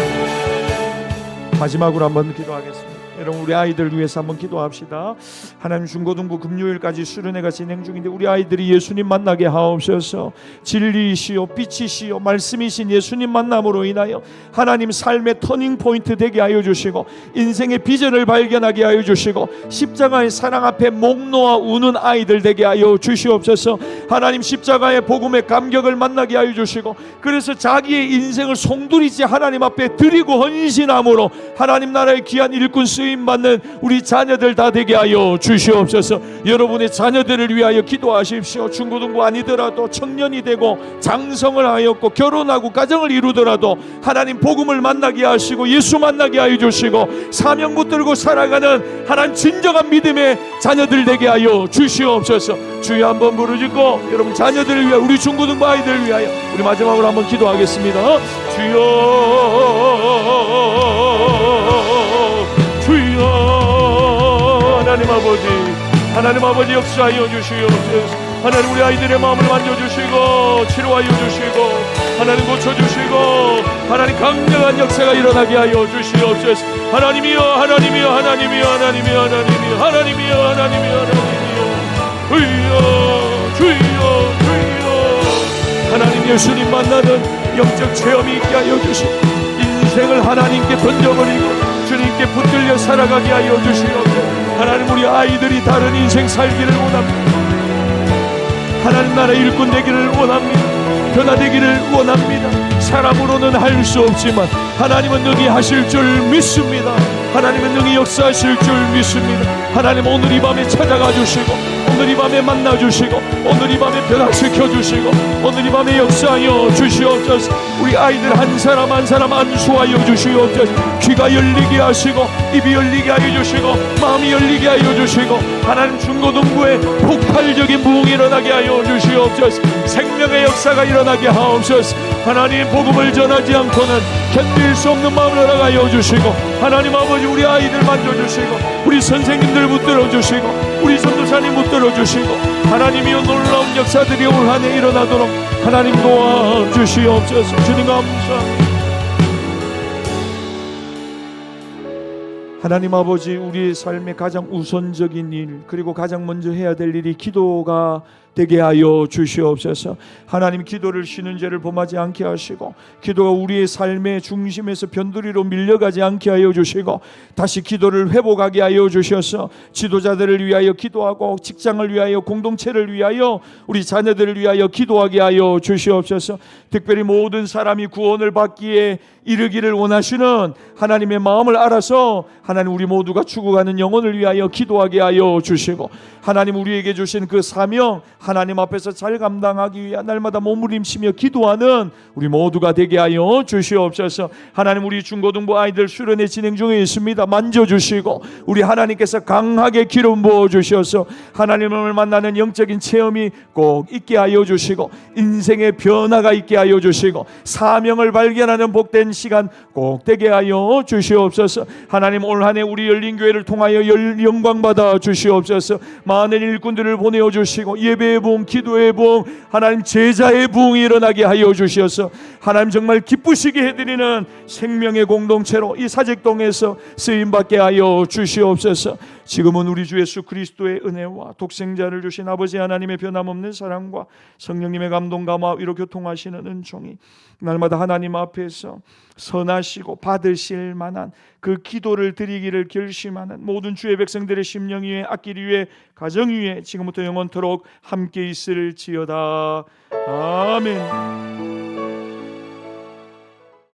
마지막으로 한번 기도하겠습니다. 여러분 우리 아이들 위해서 한번 기도합시다. 하나님 중고등부 금요일까지 수련회가 진행 중인데 우리 아이들이 예수님 만나게 하옵소서. 진리이시오 빛이시오 말씀이신 예수님 만남으로 인하여 하나님 삶의 터닝포인트 되게 하여 주시고 인생의 비전을 발견하게 하여 주시고 십자가의 사랑 앞에 목 놓아 우는 아이들 되게 하여 주시옵소서. 하나님 십자가의 복음의 감격을 만나게 하여 주시고 그래서 자기의 인생을 송두리째 하나님 앞에 드리고 헌신함으로 하나님 나라의 귀한 일꾼 쓰임받는 우리 자녀들 다 되게 하여 주시옵소서. 여러분의 자녀들을 위하여 기도하십시오. 중고등부 아니더라도 청년이 되고 장성을 하였고 결혼하고 가정을 이루더라도 하나님 복음을 만나게 하시고 예수 만나게 하여 주시고 사명 붙들고 살아가는 하나님 진정한 믿음의 자녀들 되게 하여 주시옵소서. 주여 한번 부르짖고 여러분 자녀들을 위하여 우리 중고등부 아이들을 위하여 우리 마지막으로 한번 기도하겠습니다. 주여 하나님 아버지 역사하여 주시옵소서. 하나님 우리 아이들의 마음을 만져주시고 치료하여 주시고 하나님 고쳐주시고 하나님 강력한 역사가 일어나게 하여 주시옵소서. 하나님이여 하나님이여 하나님이여 하나님이여 하나님이여 하나님이여 하나님이여 하나님이여 주여 주여 주여. 하나님 예수님 만나는 영적 체험이 있게 하여 주시고 인생을 하나님께 던져버리고 주님께 붙들려 살아가게 하여 주시옵소서. 하나님 우리 아이들이 다른 인생 살기를 원합니다. 하나님 나라 일꾼 되기를 원합니다. 변화되기를 원합니다. 사람으로는 할 수 없지만 하나님은 능히 하실 줄 믿습니다. 하나님은 능히 역사하실 줄 믿습니다. 하나님 오늘 이 밤에 찾아가 주시고 오늘 이 밤에 만나 주시고 오늘 이 밤에 변화시켜 주시고 오늘 이 밤에 역사하여 주시옵소서. 우리 아이들 한 사람 한 사람 안수하여 주시옵소서. 귀가 열리게 하시고 입이 열리게 하여 주시고 마음이 열리게 하여 주시고 하나님 중고등부에 폭발적인 부흥이 일어나게 하여 주시옵소서. 생명의 역사가 일어나게 하옵소서. 하나님 복음을 전하지 않고는 견딜 수 없는 마음을 허락하여 주시고 하나님 아버지 우리 아이들 만져주시고 우리 선생님들 붙들어 주시고 우리 전도사님 붙들어 주시고 하나님이여 놀라운 역사들이 올 한해 일어나도록 하나님 도와주시옵소서. 주님 감사합니다. 하나님 아버지 우리의 삶의 가장 우선적인 일 그리고 가장 먼저 해야 될 일이 기도가 되게 하여 주시옵소서. 하나님 기도를 쉬는 죄를 범하지 않게 하시고 기도가 우리의 삶의 중심에서 변두리로 밀려가지 않게 하여 주시고 다시 기도를 회복하게 하여 주셔서 지도자들을 위하여 기도하고 직장을 위하여 공동체를 위하여 우리 자녀들을 위하여 기도하게 하여 주시옵소서. 특별히 모든 사람이 구원을 받기에 이르기를 원하시는 하나님의 마음을 알아서 하나님 우리 모두가 죽어가는 영혼을 위하여 기도하게 하여 주시고 하나님 우리에게 주신 그 사명 하나님 앞에서 잘 감당하기 위해 날마다 몸부림치며 기도하는 우리 모두가 되게 하여 주시옵소서. 하나님 우리 중고등부 아이들 수련회 진행 중에 있습니다. 만져주시고 우리 하나님께서 강하게 기름 부어주셔서 하나님을 만나는 영적인 체험이 꼭 있게 하여 주시고 인생의 변화가 있게 하여 주시고 사명을 발견하는 복된 시간 꼭 되게 하여 주시옵소서. 하나님 올 한 해 우리 열린교회를 통하여 영광 받아 주시옵소서. 많은 일꾼들을 보내어 주시고 예배의 부흥 기도의 부흥 하나님 제자의 부흥이 일어나게 하여 주셔서 하나님 정말 기쁘시게 해드리는 생명의 공동체로 이 사직동에서 쓰임받게 하여 주시옵소서. 지금은 우리 주 예수 그리스도의 은혜와 독생자를 주신 아버지 하나님의 변함없는 사랑과 성령님의 감동 감화 위로 교통하시는 은총이 날마다 하나님 앞에서 선하시고 받으실 만한 그 기도를 드리기를 결심하는 모든 주의 백성들의 심령 위에 앞길 위에 가정 위에 지금부터 영원토록 함께 있을지어다. 아멘.